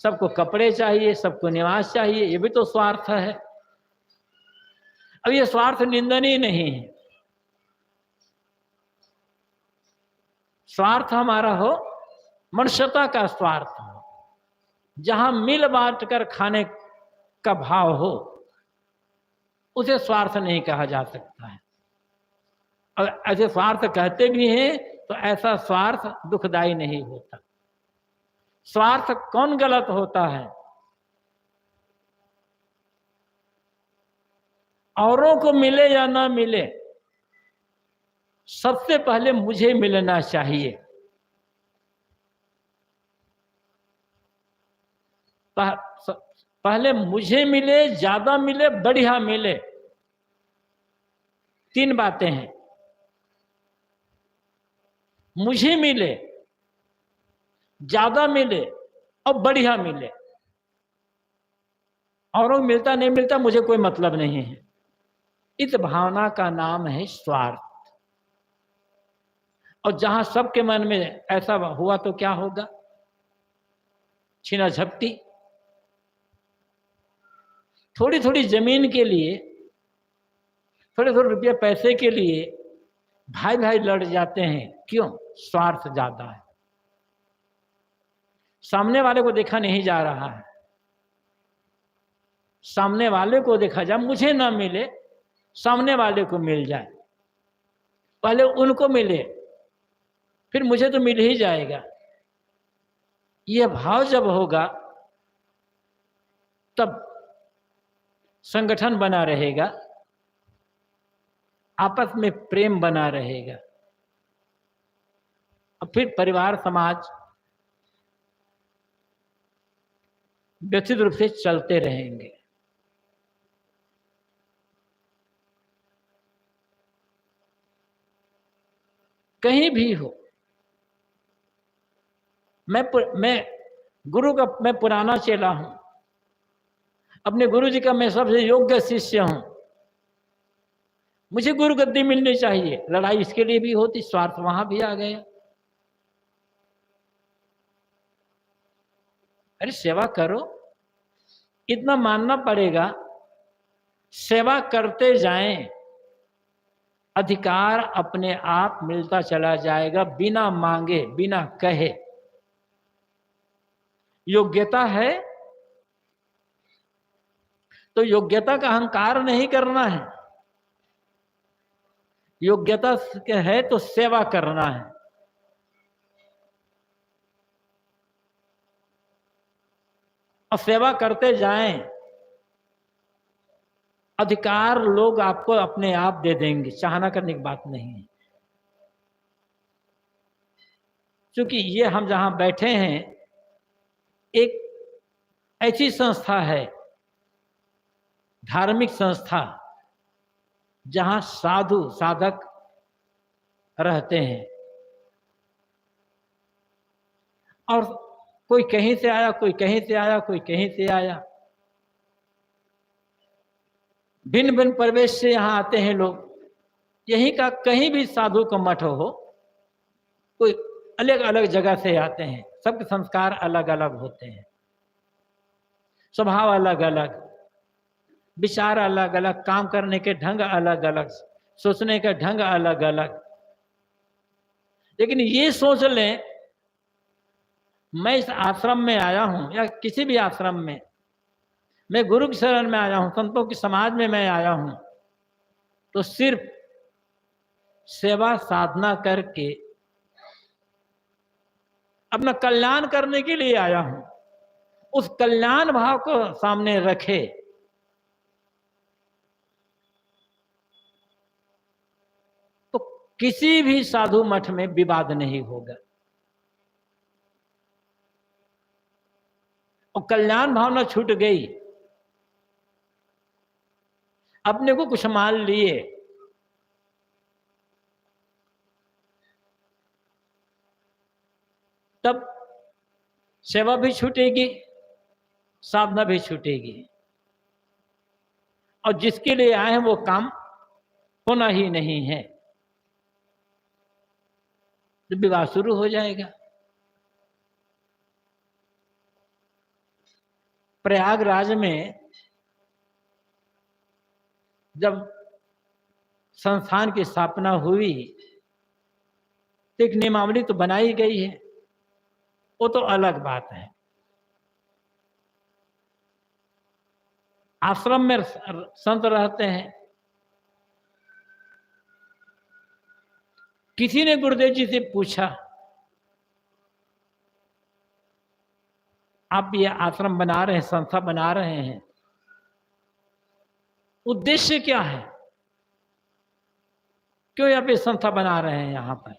सबको कपड़े चाहिए, सबको निवास चाहिए, ये भी तो स्वार्थ है। अब ये स्वार्थ निंदनीय नहीं है। स्वार्थ हमारा हो मनुष्यता का स्वार्थ हो, जहां मिल बांट कर खाने का भाव हो, उसे स्वार्थ नहीं कहा जा सकता है। और ऐसे स्वार्थ कहते भी हैं तो ऐसा स्वार्थ दुखदाई नहीं होता। स्वार्थ कौन गलत होता है? औरों को मिले या ना मिले, सबसे पहले मुझे मिलना चाहिए। पहले मुझे मिले, ज्यादा मिले, बढ़िया मिले, 3 बातें हैं। मुझे मिले, ज्यादा मिले और बढ़िया मिले। औरों को मिलता नहीं मिलता मुझे कोई मतलब नहीं है। इस भावना का नाम है स्वार्थ। और जहां सबके मन में ऐसा हुआ तो क्या होगा? छीना झपटी। थोड़ी थोड़ी जमीन के लिए, थोड़े थोड़े रुपये पैसे के लिए भाई भाई लड़ जाते हैं। क्यों? स्वार्थ ज्यादा है। सामने वाले को देखा नहीं जा रहा है, सामने वाले को देखा जाए, मुझे ना मिले, सामने वाले को मिल जाए। पहले उनको मिले, फिर मुझे तो मिल ही जाएगा। यह भाव जब होगा तब संगठन बना रहेगा, आपस में प्रेम बना रहेगा, और फिर परिवार, समाज व्यवस्थित रूप से चलते रहेंगे। कहीं भी हो, मैं गुरु का मैं पुराना चेला हूं, अपने गुरु जी का मैं सबसे योग्य शिष्य हूं। मुझे गुरु गद्दी मिलनी चाहिए, लड़ाई इसके लिए भी होती, स्वार्थ वहां भी आ गया। अरे सेवा करो, इतना मानना पड़ेगा, सेवा करते जाएं, अधिकार अपने आप मिलता चला जाएगा, बिना मांगे बिना कहे। योग्यता है तो योग्यता का अहंकार नहीं करना है, योग्यता है तो सेवा करना है। और सेवा करते जाएं, अधिकार लोग आपको अपने आप दे देंगे, चाहना करने की बात नहीं है। क्योंकि ये हम जहां बैठे हैं, एक ऐसी संस्था है, धार्मिक संस्था, जहां साधु साधक रहते हैं, और कोई कहीं से आया, कोई कहीं से आया, कोई कहीं से आया, भिन्न भिन्न प्रवेश से यहाँ आते हैं लोग। यहीं का कहीं भी साधु का मठ हो, कोई अलग अलग जगह से आते हैं, सबके संस्कार अलग अलग होते हैं, स्वभाव अलग अलग, विचार अलग अलग, काम करने के ढंग अलग अलग, सोचने का ढंग अलग अलग। लेकिन ये सोच लें, मैं इस आश्रम में आया हूं या किसी भी आश्रम में, मैं गुरु की शरण में आया हूं, संतों की समाज में मैं आया हूं, तो सिर्फ सेवा साधना करके अपना कल्याण करने के लिए आया हूं। उस कल्याण भाव को सामने रखे तो किसी भी साधु मठ में विवाद नहीं होगा। और कल्याण भावना छूट गई, अपने को कुछ मान लिए, तब सेवा भी छूटेगी, साधना भी छूटेगी, और जिसके लिए आए हैं वो काम होना ही नहीं है, तो विवाह शुरू हो जाएगा। प्रयागराज में जब संस्थान की स्थापना हुई तो एक नियमावली तो बनाई गई है, वो तो अलग बात है। आश्रम में संत रहते हैं, किसी ने गुरुदेव जी से पूछा, आप ये आश्रम बना रहे हैं, संस्था बना रहे हैं, उद्देश्य क्या है, क्यों आप ये संस्था बना रहे हैं यहां पर?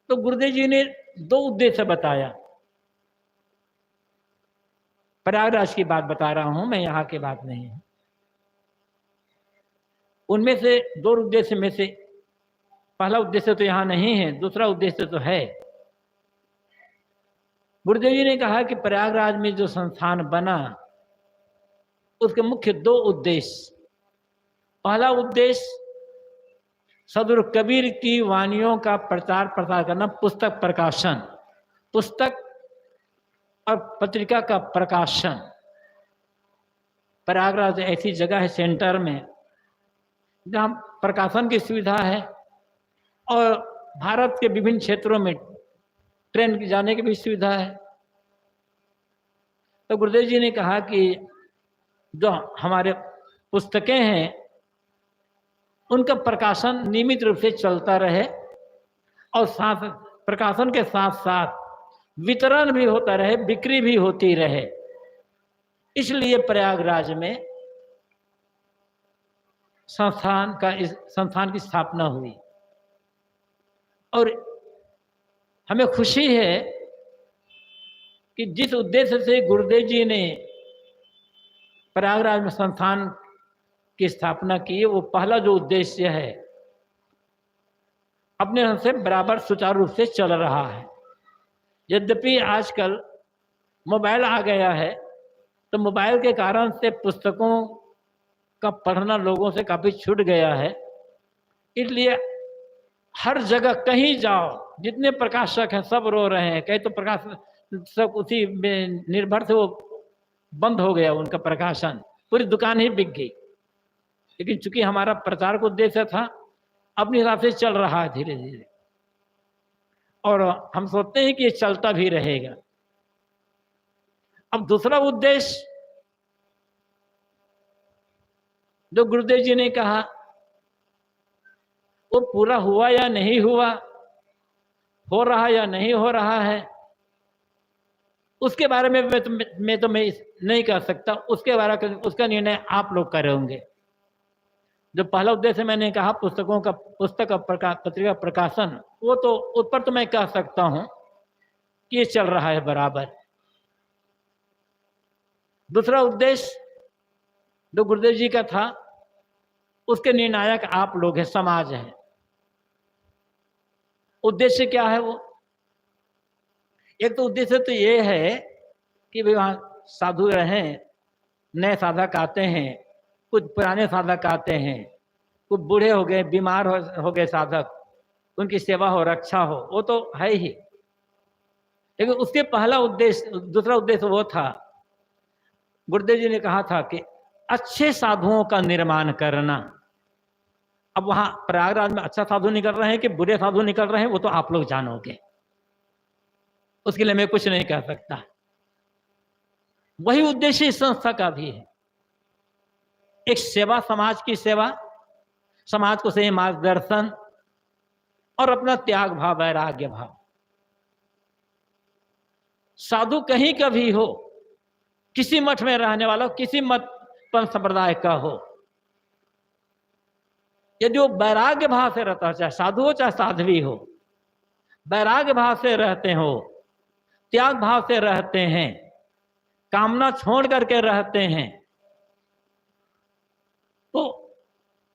तो गुरुदेव जी ने दो उद्देश्य बताया। प्रयागराज की बात बता रहा हूं मैं, यहां की बात नहीं है। उनमें से दो उद्देश्य में से पहला उद्देश्य तो यहां नहीं है, दूसरा उद्देश्य तो है। गुरुदेव जी ने कहा कि प्रयागराज में जो संस्थान बना, उसके मुख्य दो उद्देश्य। पहला उद्देश्य सदगुरु कबीर की वाणियों का प्रचार प्रसार करना, पुस्तक प्रकाशन, पुस्तक और पत्रिका का प्रकाशन। प्रयागराज ऐसी जगह है सेंटर में जहाँ प्रकाशन की सुविधा है, और भारत के विभिन्न क्षेत्रों में ट्रेन जाने की भी सुविधा है। तो गुरुदेव जी ने कहा कि जो हमारे पुस्तकें हैं उनका प्रकाशन नियमित रूप से चलता रहे, और साथ प्रकाशन के साथ साथ वितरण भी होता रहे, बिक्री भी होती रहे। इसलिए प्रयागराज में संस्थान की स्थापना हुई। और हमें खुशी है कि जिस उद्देश्य से गुरुदेव जी ने प्रयागराज में संस्थान की स्थापना की, वो पहला जो उद्देश्य है अपने ढंग से बराबर सुचारू रूप से चल रहा है। यद्यपि आजकल मोबाइल आ गया है, तो मोबाइल के कारण से पुस्तकों का पढ़ना लोगों से काफी छूट गया है। इसलिए हर जगह कहीं जाओ, जितने प्रकाशक हैं सब रो रहे हैं। कहीं तो प्रकाश सब उसी में निर्भर से वो बंद हो गया, उनका प्रकाशन, पूरी दुकान ही बिक गई। लेकिन चूंकि हमारा प्रचार का उद्देश्य था, अपने हिसाब से चल रहा है धीरे धीरे, और हम सोचते हैं कि ये चलता भी रहेगा। अब दूसरा उद्देश्य जो गुरुदेव जी ने कहा, वो पूरा हुआ या नहीं हुआ, हो रहा या नहीं हो रहा है, उसके बारे में मैं नहीं कह सकता। उसके बारे में उसका निर्णय आप लोग करेंगे। जो पहला उद्देश्य मैंने कहा पुस्तक पत्रिका प्रकाशन, वो तो उस पर तो मैं कह सकता हूं कि ये चल रहा है बराबर। दूसरा उद्देश्य जो गुरुदेव जी का था, उसके निर्णायक आप लोग हैं, समाज है। उद्देश्य क्या है वो? एक तो उद्देश्य तो ये है कि वहां साधु रहें, नए साधक आते हैं, कुछ पुराने साधक आते हैं, कुछ बूढ़े हो गए, बीमार हो गए साधक, उनकी सेवा हो, रक्षा हो, वो तो है ही। लेकिन उसके पहला उद्देश्य, दूसरा उद्देश्य वो था, गुरुदेव जी ने कहा था कि अच्छे साधुओं का निर्माण करना। अब वहां प्रयागराज में अच्छा साधु निकल रहे हैं कि बुरे साधु निकल रहे हैं, वो तो आप लोग जानोगे, उसके लिए मैं कुछ नहीं कह सकता। वही उद्देश्य इस संस्था का भी है, एक सेवा, समाज की सेवा, समाज को सही मार्गदर्शन और अपना त्याग भाव, वैराग्य भाव। साधु कहीं का भी हो, किसी मठ में रहने वाला हो, किसी मत पंथ संप्रदाय का हो, यदि वो वैराग्य भाव से रहता है, चाहे साधु हो चाहे साध्वी हो, वैराग्य भाव से रहते हो, त्याग भाव से रहते हैं, कामना छोड़ करके रहते हैं, तो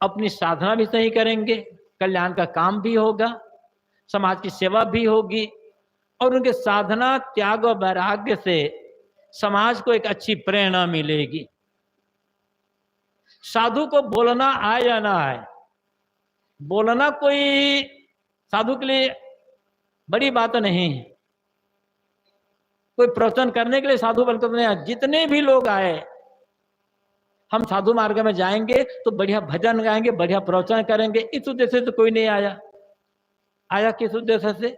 अपनी साधना भी सही करेंगे, कल्याण का काम भी होगा, समाज की सेवा भी होगी, और उनके साधना, त्याग और वैराग्य से समाज को एक अच्छी प्रेरणा मिलेगी। साधु को बोलना आए या ना आए, बोलना कोई साधु के लिए बड़ी बात नहीं है। कोई प्रवचन करने के लिए साधु बनकर नहीं, जितने भी लोग आए, हम साधु मार्ग में जाएंगे तो बढ़िया भजन गाएंगे, बढ़िया प्रवचन करेंगे, इस उद्देश्य से तो कोई नहीं आया। आया किस उद्देश्य से?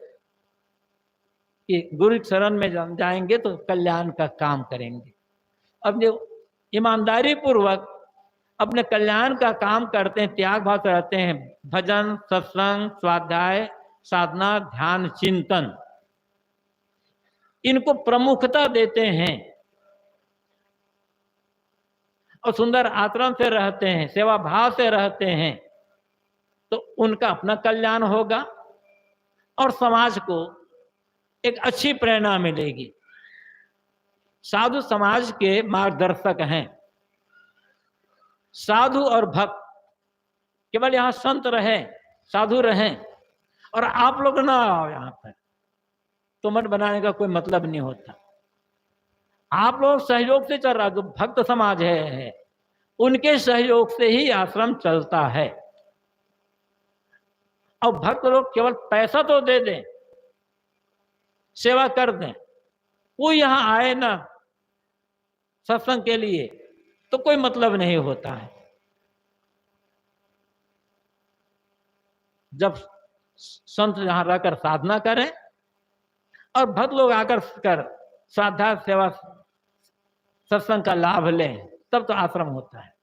कि गुरु शरण में जाएंगे तो कल्याण का काम करेंगे। अब जो ईमानदारी पूर्वक अपने कल्याण का काम करते हैं, त्याग भाव से रहते हैं, भजन, सत्संग, स्वाध्याय, साधना, ध्यान, चिंतन, इनको प्रमुखता देते हैं और सुंदर आचरण से रहते हैं, सेवा भाव से रहते हैं, तो उनका अपना कल्याण होगा और समाज को एक अच्छी प्रेरणा मिलेगी। साधु समाज के मार्गदर्शक हैं। साधु और भक्त केवल यहां संत रहे, साधु रहें और आप लोग ना आओ यहां पर, तो मठ बनाने का कोई मतलब नहीं होता। आप लोग सहयोग से चल रहा, जो भक्त समाज है उनके सहयोग से ही आश्रम चलता है। और भक्त लोग केवल पैसा तो दे दें, सेवा कर दें, कोई यहां आए ना सत्संग के लिए, तो कोई मतलब नहीं होता है। जब संत यहां रहकर साधना करें और भक्त लोग आकर कर श्रद्धा सेवा सत्संग का लाभ लें, तब तो आश्रम होता है।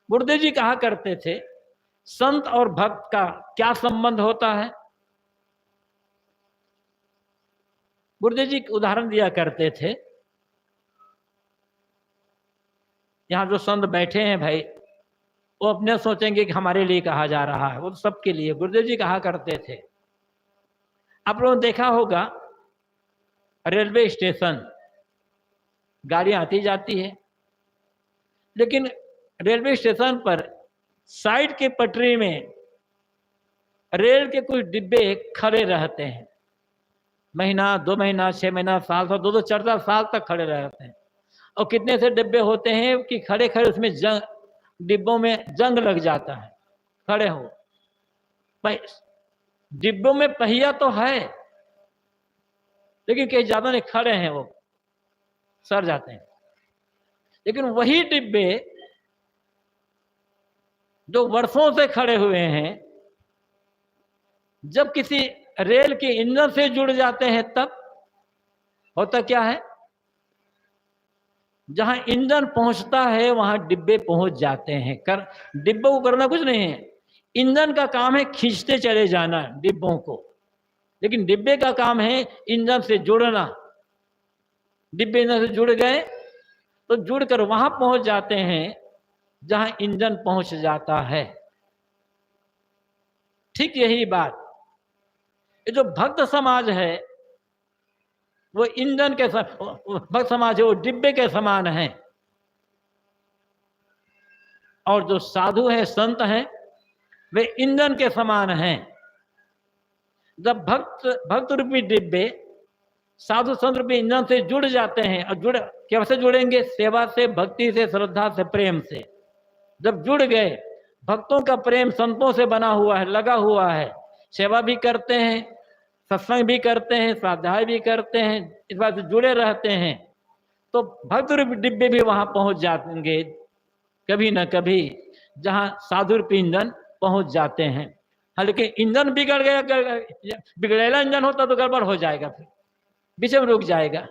गुरुदेव जी कहा करते थे, संत और भक्त का क्या संबंध होता है? गुरुदेव जी उदाहरण दिया करते थे। यहां जो संत बैठे हैं भाई, वो अपने सोचेंगे कि हमारे लिए कहा जा रहा है, वो तो सबके लिए। गुरुदेव जी कहा करते थे, आप लोगों ने देखा होगा रेलवे स्टेशन गाड़ियां आती जाती है, लेकिन रेलवे स्टेशन पर साइड के पटरी में रेल के कुछ डिब्बे खड़े रहते हैं, महीना, 2 महीना, 6 महीना, साल, 2-2, 4-4 साल तक खड़े रहते हैं। और कितने से डिब्बे होते हैं कि खड़े खड़े उसमें डिब्बों में जंग लग जाता है, खड़े हो। डिब्बों में पहिया तो है, लेकिन कई ज्यादा नहीं, खड़े हैं वो, सड़ जाते हैं। लेकिन वही डिब्बे जो वर्षों से खड़े हुए हैं, जब किसी रेल के इंजन से जुड़ जाते हैं तब होता क्या है, जहां इंजन पहुंचता है वहां डिब्बे पहुंच जाते हैं। डिब्बों को करना कुछ नहीं है, इंजन का काम है खींचते चले जाना डिब्बों को, लेकिन डिब्बे का काम है इंजन से जुड़ना। डिब्बे इंजन से जुड़ गए तो जुड़कर वहां पहुंच जाते हैं जहां इंजन पहुंच जाता है। ठीक यही बात, ये जो भक्त समाज है वो इंजन के भक्त समाज है, वो डिब्बे के समान है। और जो साधु है, संत हैं, वे इंजन के समान हैं। जब भक्त रूपी डिब्बे साधु संत रूपी इंजन से जुड़ जाते हैं, और कैसे जुड़ेंगे? सेवा से, भक्ति से, श्रद्धा से, प्रेम से। जब जुड़ गए, भक्तों का प्रेम संतों से बना हुआ है, लगा हुआ है, सेवा भी करते हैं, सत्संग भी करते हैं, स्वाध्याय भी करते हैं, इस बात से जुड़े रहते हैं, तो भक्त रूपी डिब्बे भी वहां पहुंच जाएंगे कभी न कभी, जहां साधु रूपी इंजन पहुंच जाते हैं। हालांकि इंजन बिगड़ गया, बिगड़ेला इंजन होता तो गड़बड़ हो जाएगा, फिर बीच में रुक जाएगा।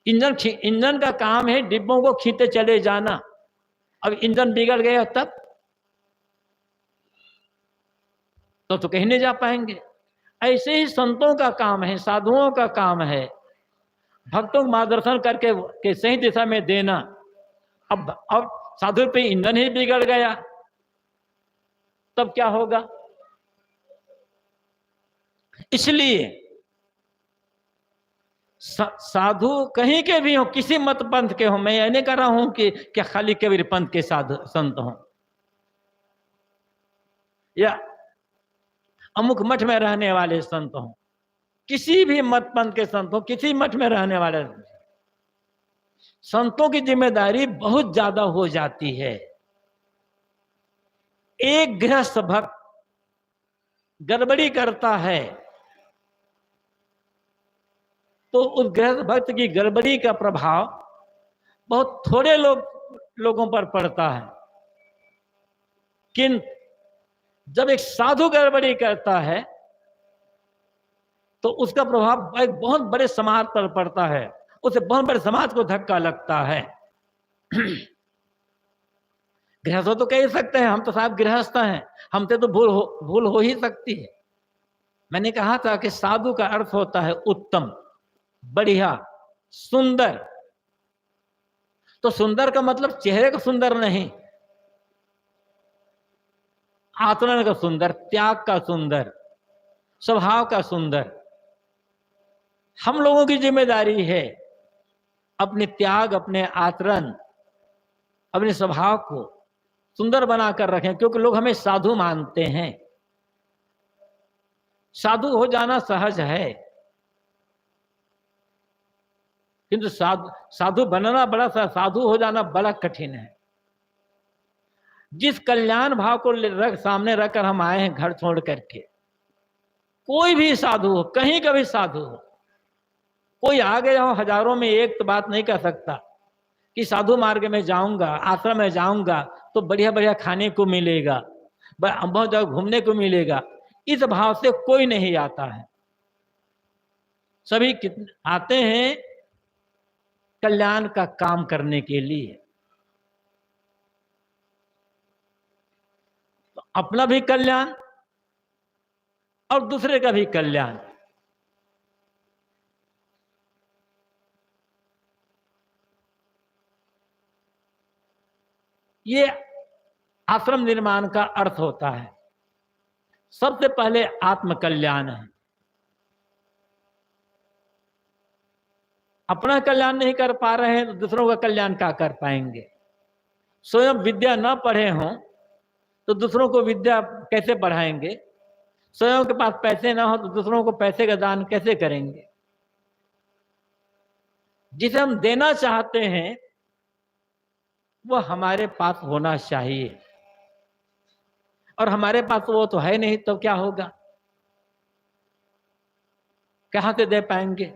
इंजन का काम है डिब्बों को खींचते चले जाना। अब इंजन बिगड़ गया तब तो कहीं नहीं जा पाएंगे। ऐसे ही संतों का काम है, साधुओं का काम है भक्तों को मार्गदर्शन करके के सही दिशा में देना। अब साधु पे इंजन ही बिगड़ गया तब क्या होगा? इसलिए साधु कहीं के भी हो, किसी मत पंथ के हो, मैं यह नहीं कर रहा हूं कि क्या खाली कबीर पंथ के साधु संत हो या अमुक मठ में रहने वाले संत हो, किसी भी मत पंथ के संत हो, किसी मठ में रहने वाले संतों की जिम्मेदारी बहुत ज्यादा हो जाती है। एक गृहस्थ भक्त गड़बड़ी करता है तो उस गृहस्थ भक्त की गड़बड़ी का प्रभाव बहुत थोड़े लोगों पर पड़ता है, किंतु जब एक साधु गड़बड़ी करता है तो उसका प्रभाव एक बहुत बड़े समाज पर पड़ता है, उसे बहुत बड़े समाज को धक्का लगता है। गृहस्थ तो कह सकते हैं हम तो साहब गृहस्थ हैं, हमसे तो भूल हो ही सकती है। मैंने कहा था कि साधु का अर्थ होता है उत्तम, बढ़िया, सुंदर। तो सुंदर का मतलब चेहरे का सुंदर नहीं, आचरण का सुंदर, त्याग का सुंदर, स्वभाव का सुंदर। हम लोगों की जिम्मेदारी है अपने त्याग, अपने आचरण, अपने स्वभाव को सुंदर बनाकर रखें, क्योंकि लोग हमें साधु मानते हैं। साधु हो जाना सहज है, किंतु साधु बनना बड़ा, साधु हो जाना बड़ा कठिन है। जिस कल्याण भाव को सामने रखकर हम आए हैं घर छोड़ करके, कोई भी साधु हो, कहीं का भी साधु हो, कोई आ गया हो हजारों में एक तो बात नहीं कर सकता कि साधु मार्ग में जाऊंगा, आश्रम में जाऊंगा तो बढ़िया बढ़िया खाने को मिलेगा, बहुत जगह घूमने को मिलेगा। इस भाव से कोई नहीं आता है। सभी आते हैं कल्याण का काम करने के लिए, तो अपना भी कल्याण और दूसरे का भी कल्याण। ये आश्रम निर्माण का अर्थ होता है। सबसे पहले आत्म कल्याण है। अपना कल्याण नहीं कर पा रहे हैं तो दूसरों का कल्याण क्या कर पाएंगे? स्वयं विद्या न पढ़े हों तो दूसरों को विद्या कैसे पढ़ाएंगे? स्वयं के पास पैसे ना हो तो दूसरों को पैसे का दान कैसे करेंगे? जिसे हम देना चाहते हैं वो हमारे पास होना चाहिए, और हमारे पास वो तो है नहीं, तो क्या होगा, कहां से दे पाएंगे।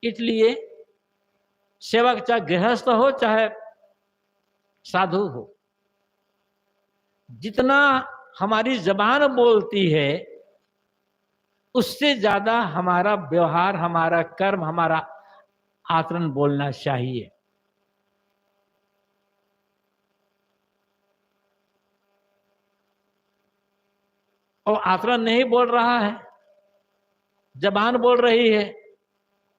इसलिए सेवक चाहे गृहस्थ हो चाहे साधु हो, जितना हमारी जबान बोलती है उससे ज्यादा हमारा व्यवहार, हमारा कर्म, हमारा आचरण बोलना चाहिए। और आचरण नहीं बोल रहा है, जबान बोल रही है,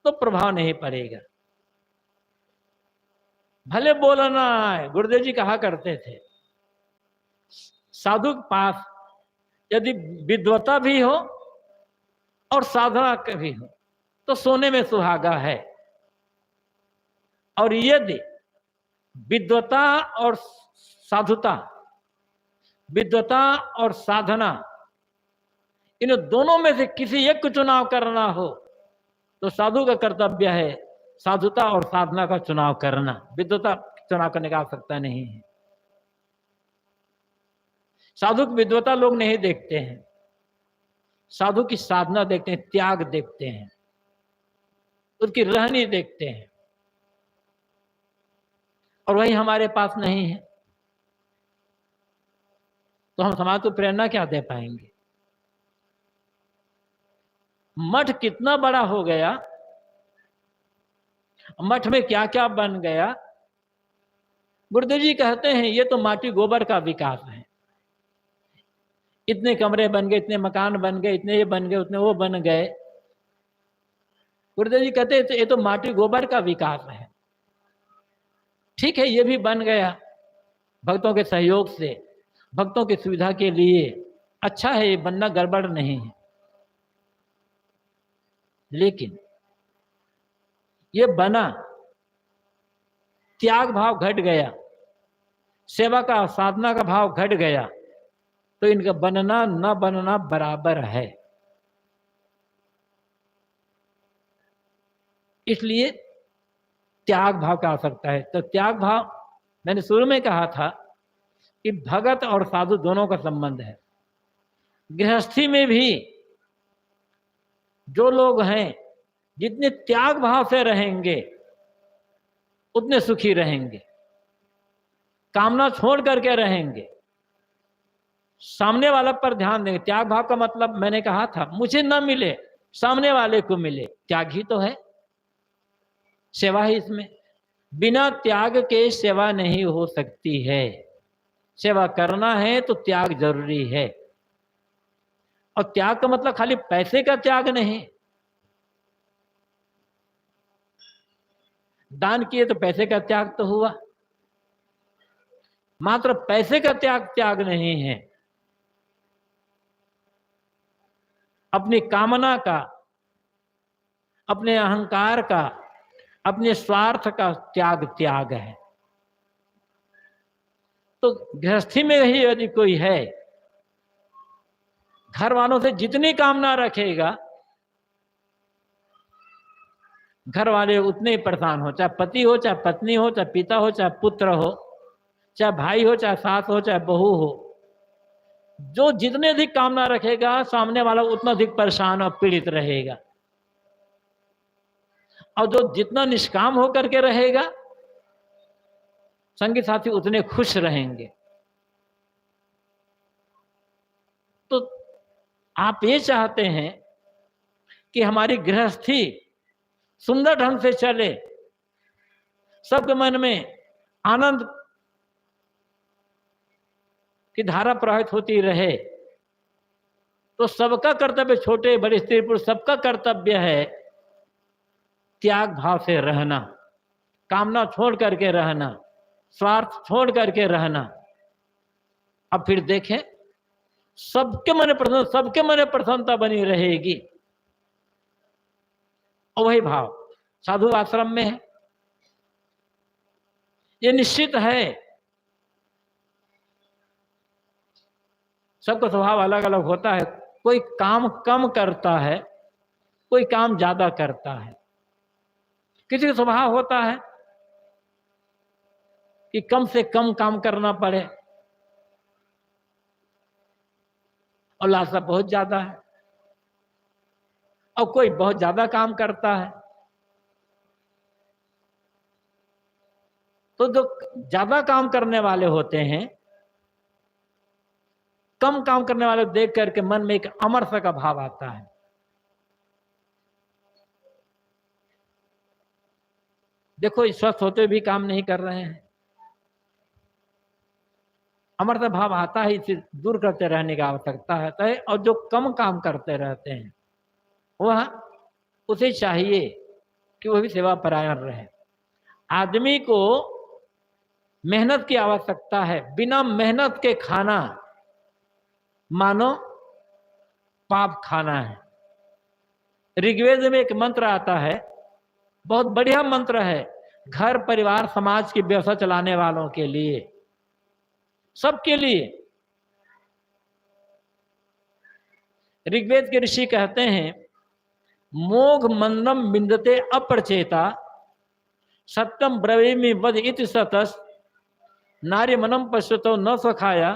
तो प्रभाव नहीं पड़ेगा। भले बोलना है, गुरुदेव जी कहा करते थे, साधु के पास यदि विद्वता भी हो और साधना भी हो तो सोने में सुहागा है, और यदि विद्वता और साधुता, विद्वता और साधना, इन दोनों में से किसी एक को चुनाव करना हो तो साधु का कर्तव्य है साधुता और साधना का चुनाव करना। विद्वता चुनाव करने का आवश्यकता नहीं है। साधु की विद्वता लोग नहीं देखते हैं, साधु की साधना देखते हैं, त्याग देखते हैं, उसकी रहनी देखते हैं, और वही हमारे पास नहीं है, तो हम समाज को प्रेरणा क्या दे पाएंगे। मठ कितना बड़ा हो गया, मठ में क्या क्या बन गया। गुरुदेव जी कहते हैं ये तो माटी गोबर का विकास है। इतने कमरे बन गए, इतने मकान बन गए, इतने ये बन गए, उतने वो बन गए। गुरुदेव जी कहते हैं ये तो माटी गोबर का विकास है। ठीक है, ये भी बन गया भक्तों के सहयोग से, भक्तों की सुविधा के लिए अच्छा है, ये बनना गड़बड़ नहीं है। लेकिन ये बना, त्याग भाव घट गया, सेवा का साधना का भाव घट गया, तो इनका बनना न बनना बराबर है। इसलिए त्याग भाव का आवश्यकता है। तो त्याग भाव मैंने शुरू में कहा था कि भगत और साधु दोनों का संबंध है। गृहस्थी में भी जो लोग हैं जितने त्याग भाव से रहेंगे उतने सुखी रहेंगे, कामना छोड़ करके रहेंगे, सामने वाला पर ध्यान देंगे। त्याग भाव का मतलब मैंने कहा था मुझे न मिले सामने वाले को मिले, त्याग ही तो है, सेवा ही इसमें। बिना त्याग के सेवा नहीं हो सकती है। सेवा करना है तो त्याग जरूरी है। और त्याग का मतलब खाली पैसे का त्याग नहीं। दान किए तो पैसे का त्याग तो हुआ, मात्र पैसे का त्याग नहीं है। अपनी कामना का, अपने अहंकार का, अपने स्वार्थ का त्याग है। तो गृहस्थी में ही यदि कोई है, घर वालों से जितनी कामना रखेगा घर वाले उतने ही परेशान हो, चाहे पति हो, चाहे पत्नी हो, चाहे पिता हो, चाहे पुत्र हो, चाहे भाई हो, चाहे सास हो, चाहे बहू हो। जो जितने अधिक कामना रखेगा सामने वाला उतना अधिक परेशान और पीड़ित रहेगा। और जो जितना निष्काम होकर के रहेगा संगी साथी उतने खुश रहेंगे। तो आप ये चाहते हैं कि हमारी गृहस्थी सुंदर ढंग से चले, सबके मन में आनंद की धारा प्रवाहित होती रहे, तो सबका कर्तव्य, छोटे बड़े स्त्री पुरुष सबका कर्तव्य है त्याग भाव से रहना, कामना छोड़ करके रहना, स्वार्थ छोड़ करके रहना। अब फिर देखें सबके मन प्रसन्नता बनी रहेगी। और वही भाव साधु आश्रम में है। ये निश्चित है, सबका स्वभाव अलग अलग होता है। कोई काम कम करता है, कोई काम ज्यादा करता है। किसी का स्वभाव होता है कि कम से कम काम करना पड़े, और लालसा बहुत ज्यादा है, और कोई बहुत ज्यादा काम करता है। तो जो ज्यादा काम करने वाले होते हैं, कम काम करने वाले देख करके मन में एक अमरता का भाव आता है। देखो, स्वस्थ होते हुए भी काम नहीं कर रहे हैं, अमरता भाव आता है, इसे दूर करते रहने की आवश्यकता है। और जो कम काम करते रहते हैं वह उसे चाहिए कि वह भी सेवा परायण रहे। आदमी को मेहनत की आवश्यकता है, बिना मेहनत के खाना मानो पाप खाना है। ऋग्वेद में एक मंत्र आता है, बहुत बढ़िया मंत्र है, घर परिवार समाज की व्यवस्था चलाने वालों के लिए, सबके लिए। ऋग्वेद के ऋषि कहते हैं, मोघ मंदम बिंदते अप्रचेता सत्यम ब्रवीमि वद इति सतस नारी मनम पश्यतो न सखाया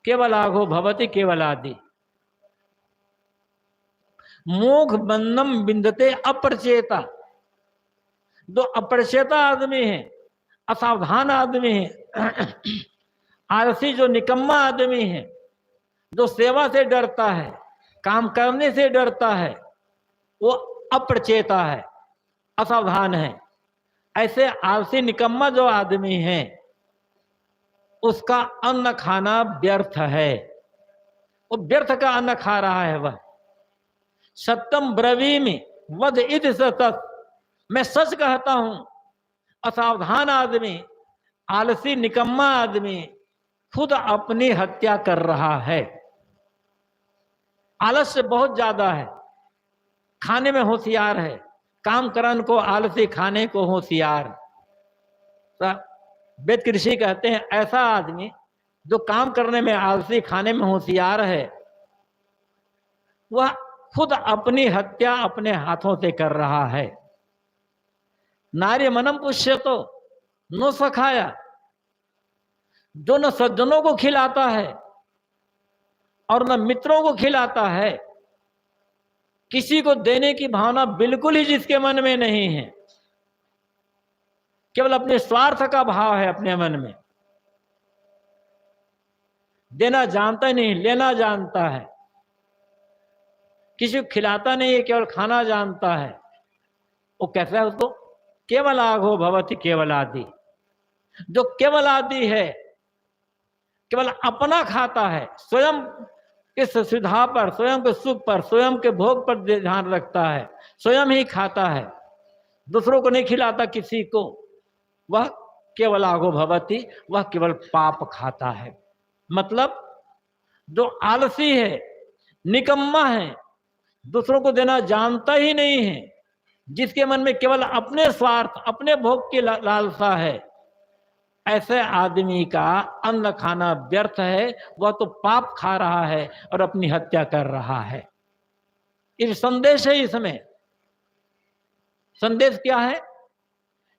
केवल आघो भवति केवल आदि। मोघ मंदम बिंदते अप्रचेता, जो अप्रचेता आदमी है, असावधान आदमी है, आलसी जो निकम्मा आदमी है, जो सेवा से डरता है, काम करने से डरता है, वो अप्रचेता है, असावधान है। ऐसे आलसी निकम्मा जो आदमी है, उसका अन्न खाना व्यर्थ है, वो व्यर्थ का अन्न खा रहा है वह। सत्यम ब्रवीमि वद इति सतत, मैं सच कहता हूं, असावधान आदमी, आलसी निकम्मा आदमी खुद अपनी हत्या कर रहा है। आलस्य बहुत ज्यादा है, खाने में होशियार है, काम करने को आलसी, खाने को होशियार। वेद के ऋषि कहते हैं, ऐसा आदमी जो काम करने में आलसी, खाने में होशियार है, वह खुद अपनी हत्या अपने हाथों से कर रहा है। नारी मनम पुष्य तो नो सखाया, जो न सज्जनों को खिलाता है और न मित्रों को खिलाता है, किसी को देने की भावना बिल्कुल ही जिसके मन में नहीं है, केवल अपने स्वार्थ का भाव है अपने मन में, देना जानता नहीं, लेना जानता है, किसी को खिलाता नहीं है, केवल खाना जानता है। वो कैसा है? उसको केवल आघो भवति केवल आदि। जो केवल आदि है, केवल अपना खाता है, स्वयं के सुविधा पर, स्वयं के सुख पर, स्वयं के भोग पर ध्यान रखता है, स्वयं ही खाता है, दूसरों को नहीं खिलाता किसी को, वह केवल आघो भवति, वह केवल पाप खाता है। मतलब जो आलसी है, निकम्मा है, दूसरों को देना जानता ही नहीं है, जिसके मन में केवल अपने स्वार्थ, अपने भोग की लालसा है, ऐसे आदमी का अन्न खाना व्यर्थ है। वह तो पाप खा रहा है और अपनी हत्या कर रहा है। इस संदेश है, इसमें संदेश क्या है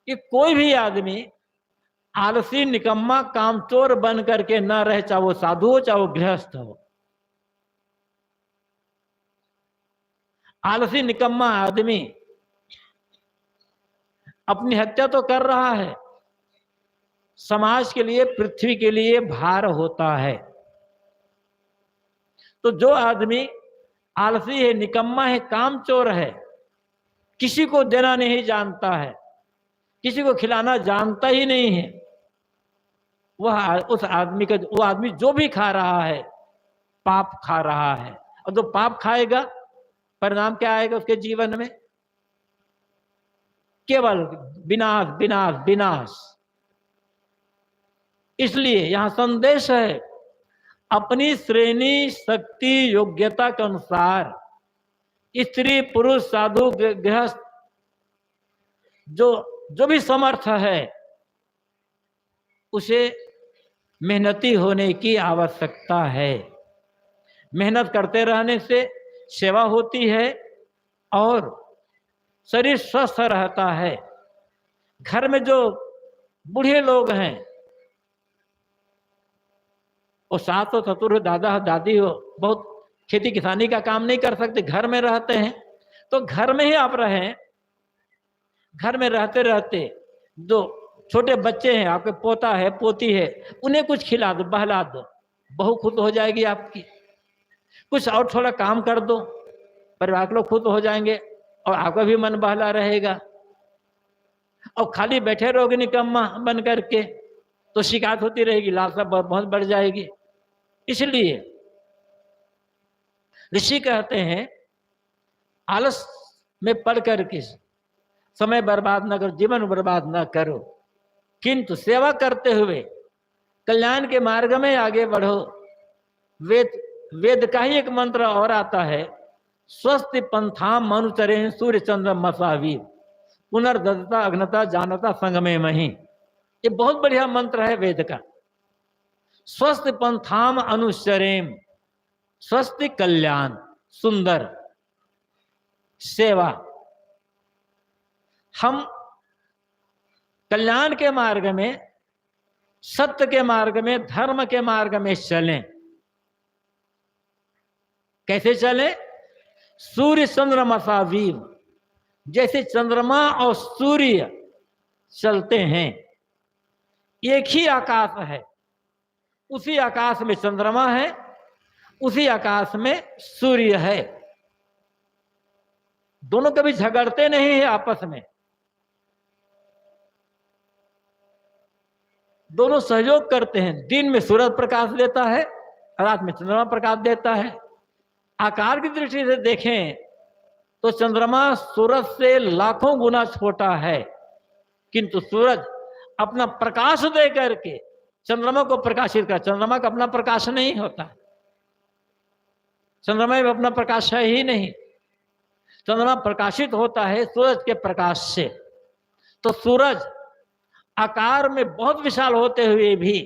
कि कोई भी आदमी आलसी, निकम्मा, कामचोर बन करके न रहे, चाहे वो साधु हो, चाहे वो गृहस्थ हो। आलसी निकम्मा आदमी अपनी हत्या तो कर रहा है, समाज के लिए, पृथ्वी के लिए भार होता है। तो जो आदमी आलसी है, निकम्मा है, कामचोर है, किसी को देना नहीं जानता है, किसी को खिलाना जानता ही नहीं है, वह उस आदमी का, वो आदमी जो भी खा रहा है पाप खा रहा है। और जो पाप खाएगा, परिणाम क्या आएगा उसके जीवन में? केवल विनाश, विनाश, विनाश। इसलिए यहां संदेश है, अपनी श्रेणी, शक्ति, योग्यता के अनुसार स्त्री, पुरुष, साधु, गृहस्थ, जो भी समर्थ है, उसे मेहनती होने की आवश्यकता है। मेहनत करते रहने से सेवा होती है और शरीर स्वस्थ रहता है। घर में जो बूढ़े लोग हैं, और सास हो, ससुर हो, दादा हो, दादी हो, बहुत खेती किसानी का काम नहीं कर सकते, घर में रहते हैं, तो घर में ही आप रहें। घर में रहते रहते जो छोटे बच्चे हैं, आपके पोता है, पोती है, उन्हें कुछ खिला दो, बहला दो, बहू खुद हो जाएगी आपकी। कुछ और थोड़ा काम कर दो, परिवार के लोग खुद हो जाएंगे और आपका भी मन बहला रहेगा। और खाली बैठे रहोगे निकम्मा बन करके तो शिकायत होती रहेगी, लालसा बहुत बढ़ जाएगी। इसलिए ऋषि कहते हैं आलस में पड़ करके समय बर्बाद न करो, जीवन बर्बाद न करो, किंतु सेवा करते हुए कल्याण के मार्ग में आगे बढ़ो। वेद का ही एक मंत्र और आता है, स्वस्ति पंथाम मनुचरे सूर्य चंद्र मसावीर पुनर्दता अग्नता जानता संगमे मही। ये बहुत बढ़िया मंत्र है वेद का। स्वस्थ पंथाम अनुसरेम, स्वस्थ कल्याण, सुंदर सेवा। हम कल्याण के मार्ग में, सत्य के मार्ग में, धर्म के मार्ग में चलें। कैसे चलें? सूर्य चंद्र मसावीर, जैसे चंद्रमा और सूर्य चलते हैं, एक ही आकाश है, उसी आकाश में चंद्रमा है, उसी आकाश में सूर्य है। दोनों कभी झगड़ते नहीं है आपस में, दोनों सहयोग करते हैं। दिन में सूरज प्रकाश देता है, रात में चंद्रमा प्रकाश देता है। आकार की दृष्टि से देखें तो चंद्रमा सूरज से लाखों गुना छोटा है, किंतु सूरज अपना प्रकाश दे करके चंद्रमा को प्रकाशित कर। चंद्रमा का अपना प्रकाश नहीं होता, चंद्रमा में अपना प्रकाश है ही नहीं। चंद्रमा प्रकाशित होता है सूरज के प्रकाश से। तो सूरज आकार में बहुत विशाल होते हुए भी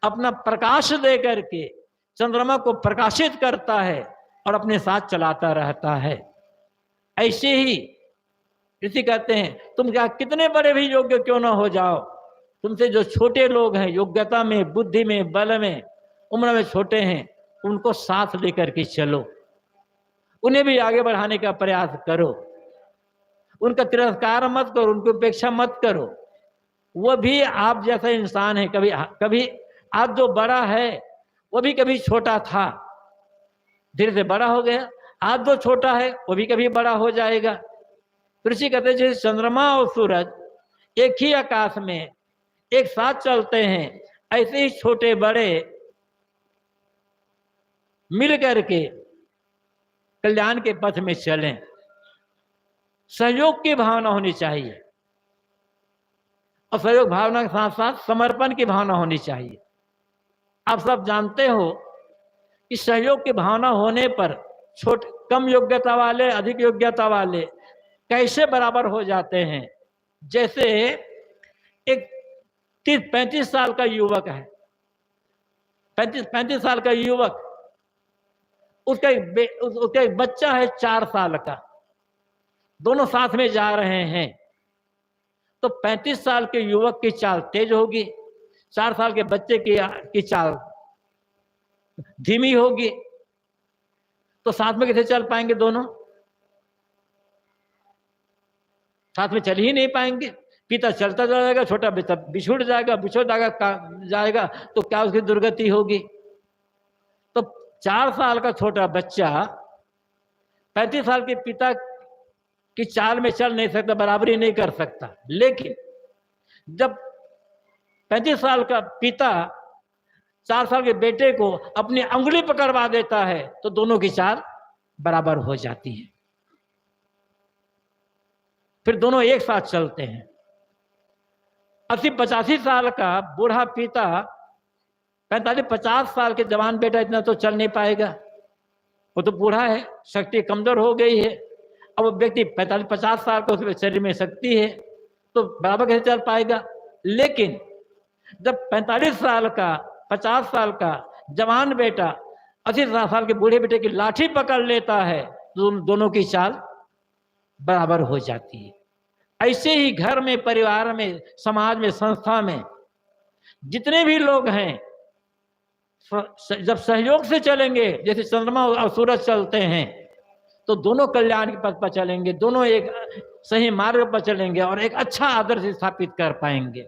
अपना प्रकाश दे करके चंद्रमा को प्रकाशित करता है और अपने साथ चलाता रहता है। ऐसे ही ऋषि कहते हैं, तुम क्या कितने बड़े भी योग्य क्यों ना हो जाओ, तुमसे जो छोटे लोग हैं, योग्यता में, बुद्धि में, बल में, उम्र में छोटे हैं, उनको साथ लेकर के चलो, उन्हें भी आगे बढ़ाने का प्रयास करो। उनका तिरस्कार मत करो, उनकी उपेक्षा मत करो। वो भी आप जैसा इंसान है। कभी कभी आज जो बड़ा है वो भी कभी छोटा था, धीरे से बड़ा हो गया। आज जो छोटा है वो भी कभी बड़ा हो जाएगा। ऋषि कहते हैं जैसे चंद्रमा और सूरज एक ही आकाश में एक साथ चलते हैं, ऐसे ही छोटे बड़े मिल करके कल्याण के पथ में चलें। सहयोग की भावना होनी चाहिए और सहयोग भावना के साथ साथ समर्पण की भावना होनी चाहिए। आप सब जानते हो कि सहयोग की भावना होने पर छोटे, कम योग्यता वाले, अधिक योग्यता वाले कैसे बराबर हो जाते हैं। जैसे एक 30-35 साल का युवक है, 35 साल का युवक, उसका एक बच्चा है 4 साल का, दोनों साथ में जा रहे हैं। तो 35 साल के युवक की चाल तेज होगी, 4 साल के बच्चे की चाल धीमी होगी। तो साथ में कैसे चल पाएंगे? दोनों साथ में चल ही नहीं पाएंगे। पिता चलता जाएगा, छोटा बेटा बिछुड़ जाएगा, जाएगा तो क्या उसकी दुर्गति होगी। तो 4 साल का छोटा बच्चा 35 साल के पिता की चाल में चल नहीं सकता, बराबरी नहीं कर सकता। लेकिन जब 35 साल का पिता 4 साल के बेटे को अपनी अंगुली पकड़वा देता है तो दोनों की चाल बराबर हो जाती है, फिर दोनों एक साथ चलते हैं। 80-85 साल का बूढ़ा पिता 45-50 साल के जवान बेटा इतना तो चल नहीं पाएगा, वो तो बूढ़ा है, शक्ति कमजोर हो गई है। अब वो व्यक्ति 45-50 साल का, उसके शरीर में शक्ति है, तो बराबर कैसे चल पाएगा। लेकिन जब 45 साल का, 50 साल का जवान बेटा 80 साल के बूढ़े बेटे की लाठी पकड़ लेता है तो दोनों की चाल बराबर हो जाती है। ऐसे ही घर में, परिवार में, समाज में, संस्था में जितने भी लोग हैं जब सहयोग से चलेंगे, जैसे चंद्रमा और सूरज चलते हैं, तो दोनों कल्याण के पथ पर चलेंगे, दोनों एक सही मार्ग पर चलेंगे और एक अच्छा आदर्श स्थापित कर पाएंगे,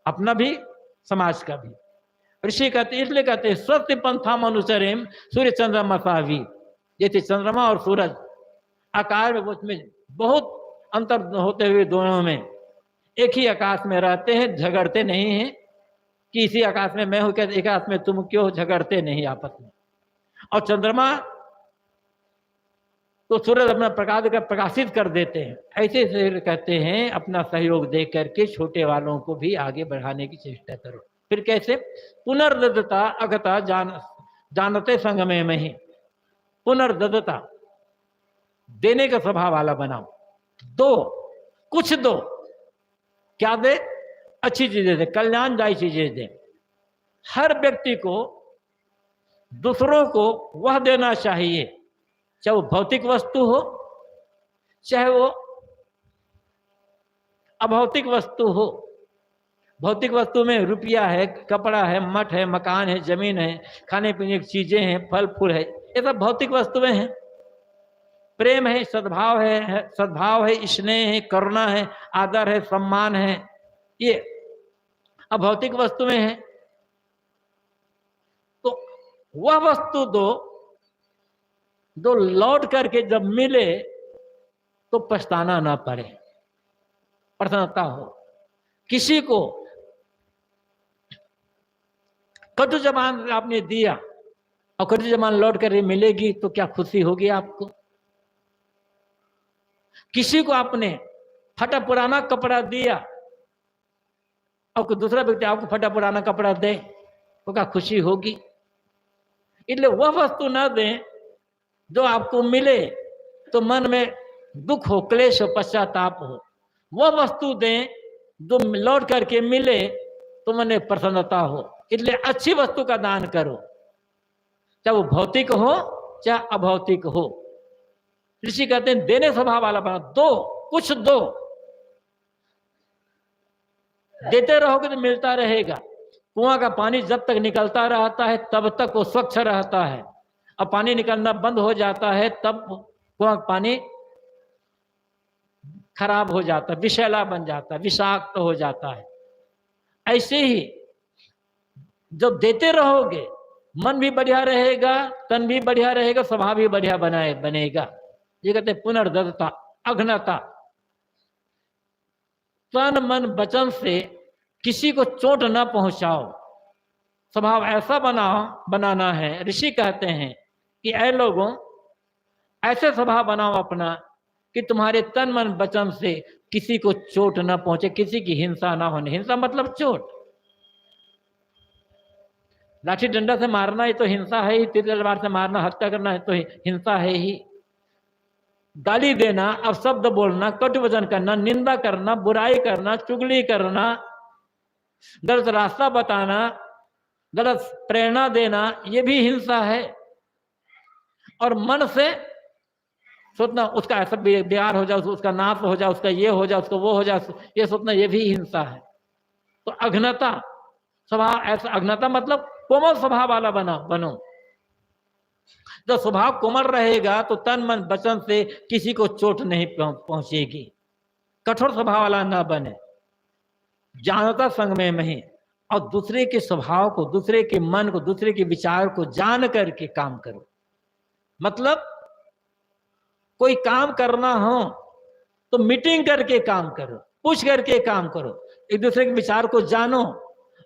अपना भी समाज का भी। ऋषि कहते, इसलिए कहते हैं सत्य पंथा मनुचरेम सूर्य चंद्रमा सावी। जैसे चंद्रमा और सूरज आकार में उसमें बहुत अंतर होते हुए दोनों में एक ही आकाश में रहते हैं, झगड़ते नहीं हैं कि इसी आकाश में मैं हूं क्या एक आकाश में तुम क्यों, झगड़ते नहीं आपस में। और चंद्रमा तो सूरज अपना प्रकाश का प्रकाशित कर देते हैं। ऐसे से कहते हैं अपना सहयोग दे करके छोटे वालों को भी आगे बढ़ाने की चेष्टा करो। फिर कैसे? पुनर्दता अगता जानते संग में ही, पुनर्दता देने का स्वभाव वाला बनाओ। दो, कुछ दो, क्या दे? अच्छी चीजें दे, कल्याणदायी चीजें दे। हर व्यक्ति को दूसरों को वह देना चाहिए, चाहे वो भौतिक वस्तु हो चाहे वो अभौतिक वस्तु हो। भौतिक वस्तु में रुपया है, कपड़ा है, मठ है, मकान है, जमीन है, खाने पीने की चीजें हैं, फल फूल है, ये सब भौतिक वस्तुएं हैं। प्रेम है, सद्भाव है, स्नेह है, करुणा है, आदर है, सम्मान है, ये अभौतिक वस्तुएं हैं। तो वह वस्तु दो लौट करके जब मिले तो पछताना ना पड़े, प्रसन्नता हो। किसी को कटु जबान आपने दिया और कटु जबान लौट कर मिलेगी तो क्या खुशी होगी आपको? किसी को आपने फटा पुराना कपड़ा दिया और कोई दूसरा व्यक्ति आपको फटा पुराना कपड़ा दे तो क्या खुशी होगी? इसलिए वह वस्तु ना दें जो आपको मिले तो मन में दुख हो, क्लेश हो, पश्चाताप हो। वह वस्तु दें जो लौट करके मिले तो मन में प्रसन्नता हो। इसलिए अच्छी वस्तु का दान करो, चाहे वो भौतिक हो चाहे अभौतिक हो। ऋषि कहते हैं देने स्वभाव वाला बना। दो, कुछ दो, देते रहोगे तो मिलता रहेगा। कुआं का पानी जब तक निकलता रहता है तब तक वो स्वच्छ रहता है, अब पानी निकलना बंद हो जाता है तब कुआं का पानी खराब हो जाता है, विषैला बन जाता है, विषाक्त हो जाता है। ऐसे ही जब देते रहोगे मन भी बढ़िया रहेगा, तन भी बढ़िया रहेगा, स्वभाव भी बढ़िया बनेगा। ये कहते हैं पुनर्दत्ता अघ्नता। तन मन वचन से किसी को चोट न पहुंचाओ, स्वभाव ऐसा बनाना है। ऋषि कहते हैं कि ऐ लोगों, ऐसे स्वभाव बनाओ अपना कि तुम्हारे तन मन वचन से किसी को चोट न पहुंचे, किसी की हिंसा ना होने। हिंसा मतलब चोट। लाठी डंडा से मारना ही तो हिंसा है ही, तीर तलवार से मारना, हत्या करना है तो हिंसा है ही। गाली देना, अपशब्द बोलना, कटु वचन करना, निंदा करना, बुराई करना, चुगली करना, गलत रास्ता बताना, गलत प्रेरणा देना, ये भी हिंसा है। और मन से सोचना उसका ऐसा बिगाड़ हो जाए, उसका नाश हो जाए, उसका ये हो जाए, उसका वो हो जाए, ये सोचना ये भी हिंसा है। तो अघ्नता स्वभाव, ऐसा अघ्नता मतलब कोमल स्वभाव वाला बनो। जब स्वभाव कोमल रहेगा तो तन मन वचन से किसी को चोट नहीं पहुंचेगी। कठोर स्वभाव वाला ना बने, जानता संग में ही, और दूसरे के स्वभाव को, दूसरे के मन को, दूसरे के विचार को जान करके काम करो। मतलब कोई काम करना हो तो मीटिंग करके काम करो, पूछ करके काम करो, एक दूसरे के विचार को जानो,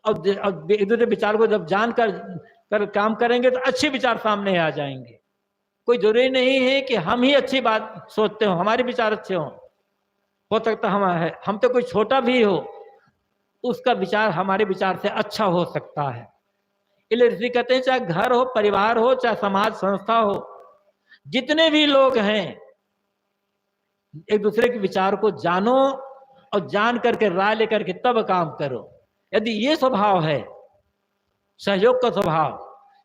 और एक दूसरे विचार को जब जान कर काम करेंगे तो अच्छे विचार सामने आ जाएंगे। कोई जरूरी नहीं है कि हम ही अच्छी बात सोचते हो, हमारे विचार अच्छे हो सकता हम तो कोई छोटा भी हो उसका विचार हमारे विचार से अच्छा हो सकता है। इसलिए ऋषि कहते हैं चाहे घर हो, परिवार हो, चाहे समाज संस्था हो, जितने भी लोग हैं एक दूसरे के विचार को जानो और जान करके राय लेकर के तब काम करो। यदि ये स्वभाव है, सहयोग का स्वभाव,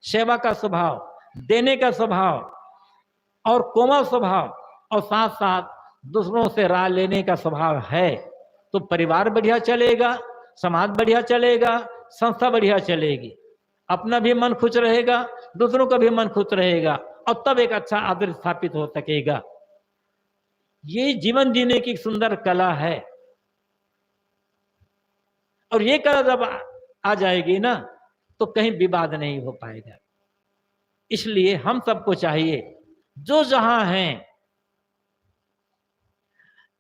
सेवा का स्वभाव, देने का स्वभाव और कोमल स्वभाव, और साथ साथ दूसरों से राय लेने का स्वभाव है, तो परिवार बढ़िया चलेगा, समाज बढ़िया चलेगा, संस्था बढ़िया चलेगी, अपना भी मन खुश रहेगा, दूसरों का भी मन खुश रहेगा, और तब एक अच्छा आदर्श स्थापित हो सकेगा। ये जीवन जीने की सुंदर कला है, और ये कला जब आ जाएगी ना तो कहीं विवाद नहीं हो पाएगा। इसलिए हम सबको चाहिए, जो जहां हैं,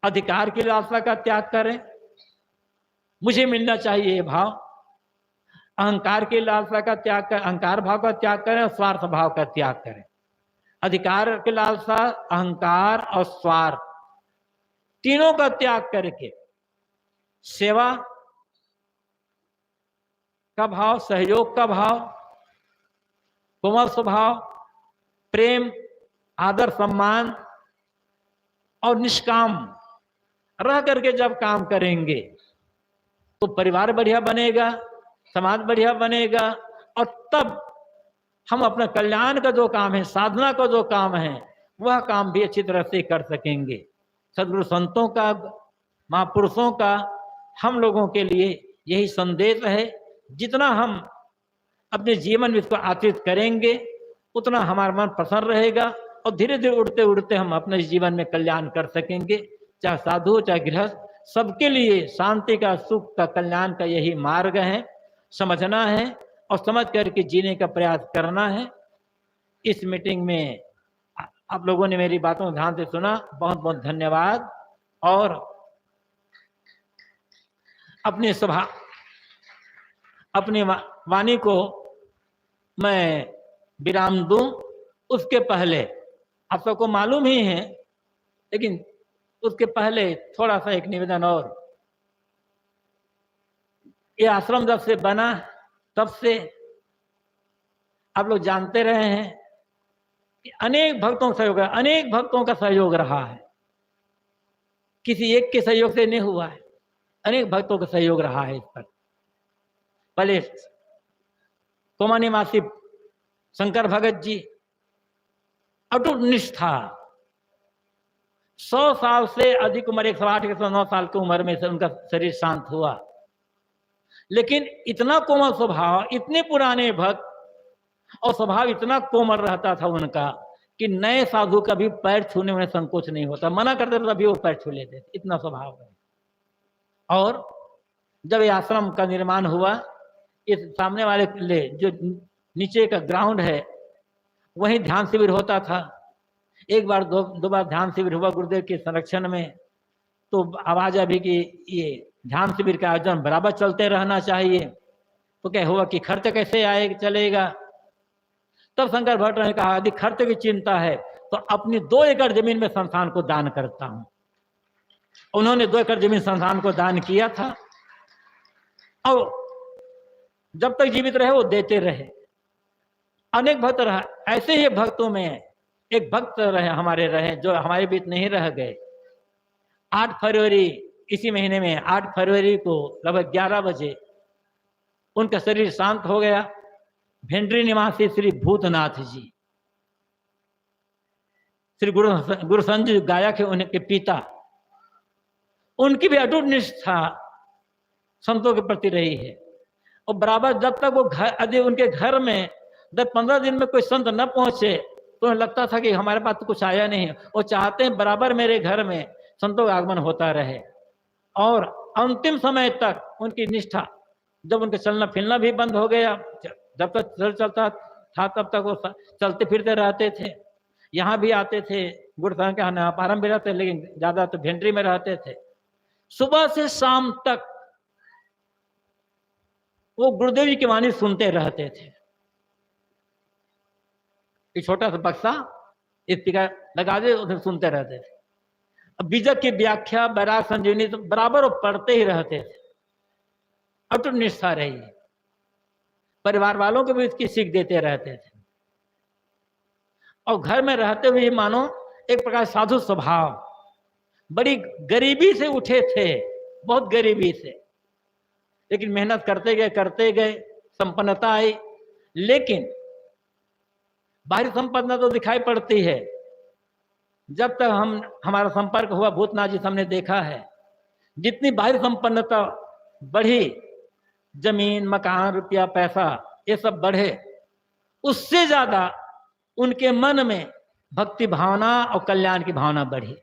अधिकार की लालसा का त्याग करें, मुझे मिलना चाहिए ये भाव, अहंकार की लालसा का त्याग करें, अहंकार भाव का त्याग करें, और स्वार्थ भाव का त्याग करें। अधिकार की लालसा, अहंकार और स्वार्थ, तीनों का त्याग करके सेवा का भाव, सहयोग का भाव, कोमल स्वभाव, प्रेम, आदर, सम्मान और निष्काम रह करके जब काम करेंगे तो परिवार बढ़िया बनेगा, समाज बढ़िया बनेगा, और तब हम अपना कल्याण का जो काम है, साधना का जो काम है, वह काम भी अच्छी तरह से कर सकेंगे। सदगुरु संतों का, महापुरुषों का हम लोगों के लिए यही संदेश है। जितना हम अपने जीवन में इसको आचरित करेंगे उतना हमारा मन प्रसन्न रहेगा, और धीरे धीरे उड़ते उड़ते हम अपने जीवन में कल्याण कर सकेंगे। चाहे साधु चाहे गृहस्थ, सबके लिए शांति का, सुख का, कल्याण का यही मार्ग है। समझना है और समझ करके जीने का प्रयास करना है। इस मीटिंग में आप लोगों ने मेरी बातों को ध्यान से सुना, बहुत बहुत धन्यवाद। और अपनी सभा, अपनी वाणी को मैं विराम दूं, उसके पहले आप सबको मालूम ही है, लेकिन उसके पहले थोड़ा सा एक निवेदन और। ये आश्रम जब से बना तब से आप लोग जानते रहे हैं कि अनेक भक्तों का सहयोग, अनेक भक्तों का सहयोग रहा है। किसी एक के सहयोग से नहीं हुआ है, अनेक भक्तों का सहयोग रहा है इस पर। पहले कोमा निवासी शंकर भगत जी अटूट निष्ठा, 100 साल से अधिक उम्र, 108 109 साल की उम्र में से उनका शरीर शांत हुआ, लेकिन इतना कोमल स्वभाव, इतने पुराने भक्त, और स्वभाव इतना कोमल रहता था उनका कि नए साधु का भी पैर छूने में संकोच नहीं होता, मना करते थे तभी वो पैर छू लेते, इतना स्वभाव है। और जब ये आश्रम का निर्माण हुआ, इस सामने वाले जो नीचे का ग्राउंड है वहीं ध्यान शिविर होता था। एक बार दो बार ध्यान शिविर हुआ गुरुदेव के संरक्षण में, तो आवाज अभी कि ये ध्यान शिविर का आयोजन बराबर चलते रहना चाहिए। तो क्या हुआ कि खर्च कैसे आएगा, चलेगा। तब शंकर भट्ट ने कहा यदि खर्च की चिंता है तो अपनी 2 एकड़ जमीन में संस्थान को दान करता हूं। उन्होंने 2 एकड़ जमीन संस्थान को दान किया था, और जब तक जीवित रहे वो देते रहे। अनेक भक्त रहा, ऐसे ही भक्तों में एक भक्त रहे जो हमारे बीच नहीं रह गए। 8 फरवरी, इसी महीने में 8 फरवरी को लगभग 11 बजे उनका शरीर शांत हो गया। भेंडरी निवासी श्री भूतनाथ जी, श्री गुरु संजय गायक है उनके पिता, उनकी भी अटूट निष्ठा संतों के प्रति रही है। और बराबर जब तक वो घर, यदि उनके घर में 10-15 दिन में कोई संत न पहुंचे तो उन्हें लगता था कि हमारे पास तो कुछ आया नहीं। वो चाहते हैं बराबर मेरे घर में संतों का आगमन होता रहे। और अंतिम समय तक उनकी निष्ठा, जब उनका चलना फिरना भी बंद हो गया, जब तक चलता था तब तक वो चलते फिरते रहते थे। यहाँ भी आते थे, गुरुद्वारा के नवापारम भी रहते, लेकिन ज्यादा तो भेंडरी में रहते थे। सुबह से शाम तक वो गुरुदेव जी की वाणी सुनते रहते थे। एक छोटा सा बक्सा स्पीकर लगा दे, उसे सुनते रहते थे। अब बीजक की व्याख्या, बैराग संजीवनी तो बराबर वो पढ़ते ही रहते थे। अटूट निष्ठा रही, परिवार वालों को भी इसकी सीख देते रहते थे। और घर में रहते हुए मानो एक प्रकार साधु स्वभाव, बड़ी गरीबी से उठे थे, बहुत गरीबी से, लेकिन मेहनत करते गए संपन्नता आई। लेकिन बाहरी संपन्नता तो दिखाई पड़ती है। जब तक हमारा संपर्क हुआ भूतनाथ जी से हमने देखा है, जितनी बाहरी संपन्नता बढ़ी, जमीन, मकान, रुपया, पैसा ये सब बढ़े, उससे ज्यादा उनके मन में भक्ति भावना और कल्याण की भावना बढ़ी,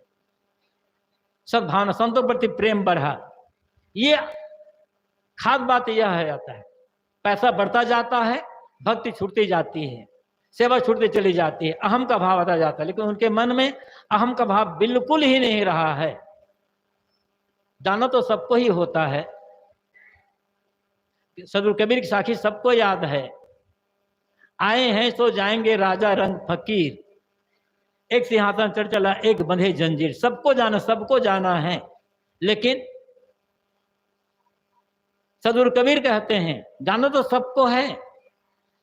सद्भावना, संतों प्रति प्रेम बढ़ा। ये खास बात यह है जाता है, पैसा बढ़ता जाता है, भक्ति छूटती जाती है, सेवा छूटती चली जाती है, अहम का भाव आता जाता है, लेकिन उनके मन में अहम का भाव बिल्कुल ही नहीं रहा है। जाना तो सबको ही होता है, सदगुरु कबीर की साखी सबको याद है, आए हैं सो जाएंगे राजा रंग फकीर, एक सिंहासन चढ़ चला एक बंधे जंजीर। सबको जाना है, लेकिन सदगुरु कबीर कहते हैं जाना तो सबको है,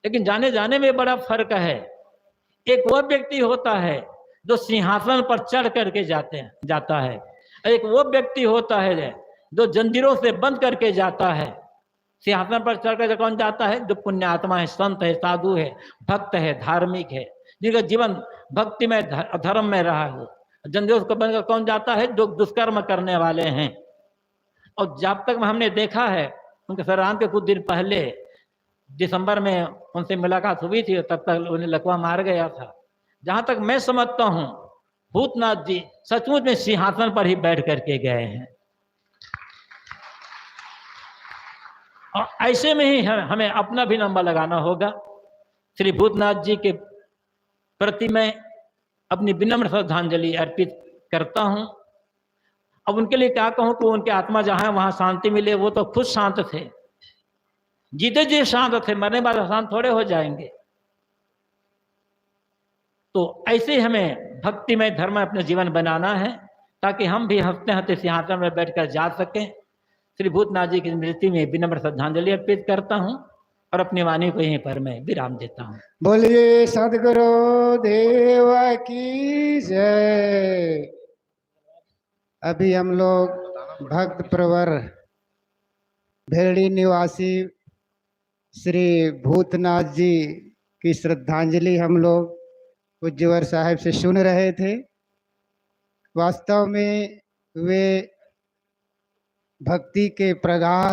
लेकिन जाने जाने में बड़ा फर्क है। एक वो व्यक्ति होता है जो सिंहासन पर चढ़ करके जाता है, एक वो व्यक्ति होता है जो जंजीरों से बंद करके जाता है। सिंहासन पर चढ़ कर कौन जाता है? जो पुण्यात्मा है, संत है, साधु है, भक्त है, धार्मिक है, जिनका जीवन भक्ति में धर्म में रहा हो। जंजीरों को बनकर कौन जाता है? जो दुष्कर्म करने वाले हैं। और जब तक हमने देखा है, उनके सर्वांत के कुछ दिन पहले दिसंबर में उनसे मुलाकात हुई थी, तब तक उन्हें लकवा मार गया था। जहां तक मैं समझता हूं, भूतनाथ जी सचमुच में सिंहासन पर ही बैठ करके गए हैं। और ऐसे में ही हमें अपना भी नंबर लगाना होगा। श्री भूतनाथ जी के प्रति मैं अपनी विनम्र श्रद्धांजलि अर्पित करता हूं। अब उनके लिए क्या कहूं कि उनकी आत्मा जहां है वहां शांति मिले। वो तो खुद शांत थे, जीते जी शांत थे, मरने बाद शांत थोड़े हो जाएंगे। तो ऐसे हमें भक्तिमय धर्म में अपना जीवन बनाना है, ताकि हम भी हंसते हंसते सिंहासन में बैठकर जा सकें। श्री भूतनाथ जी की स्मृति में विनम्र श्रद्धांजलि अर्पित करता हूं और अपनी वाणी को यहीं पर मैं विराम देता हूं। बोलिए सदगुरु देव की जय। अभी हम लोग भक्त प्रवर भेड़ी निवासी श्री भूतनाथ जी की श्रद्धांजलि हम लोग पूज्यवर साहब से सुन रहे थे। वास्तव में वे भक्ति के प्रगाढ़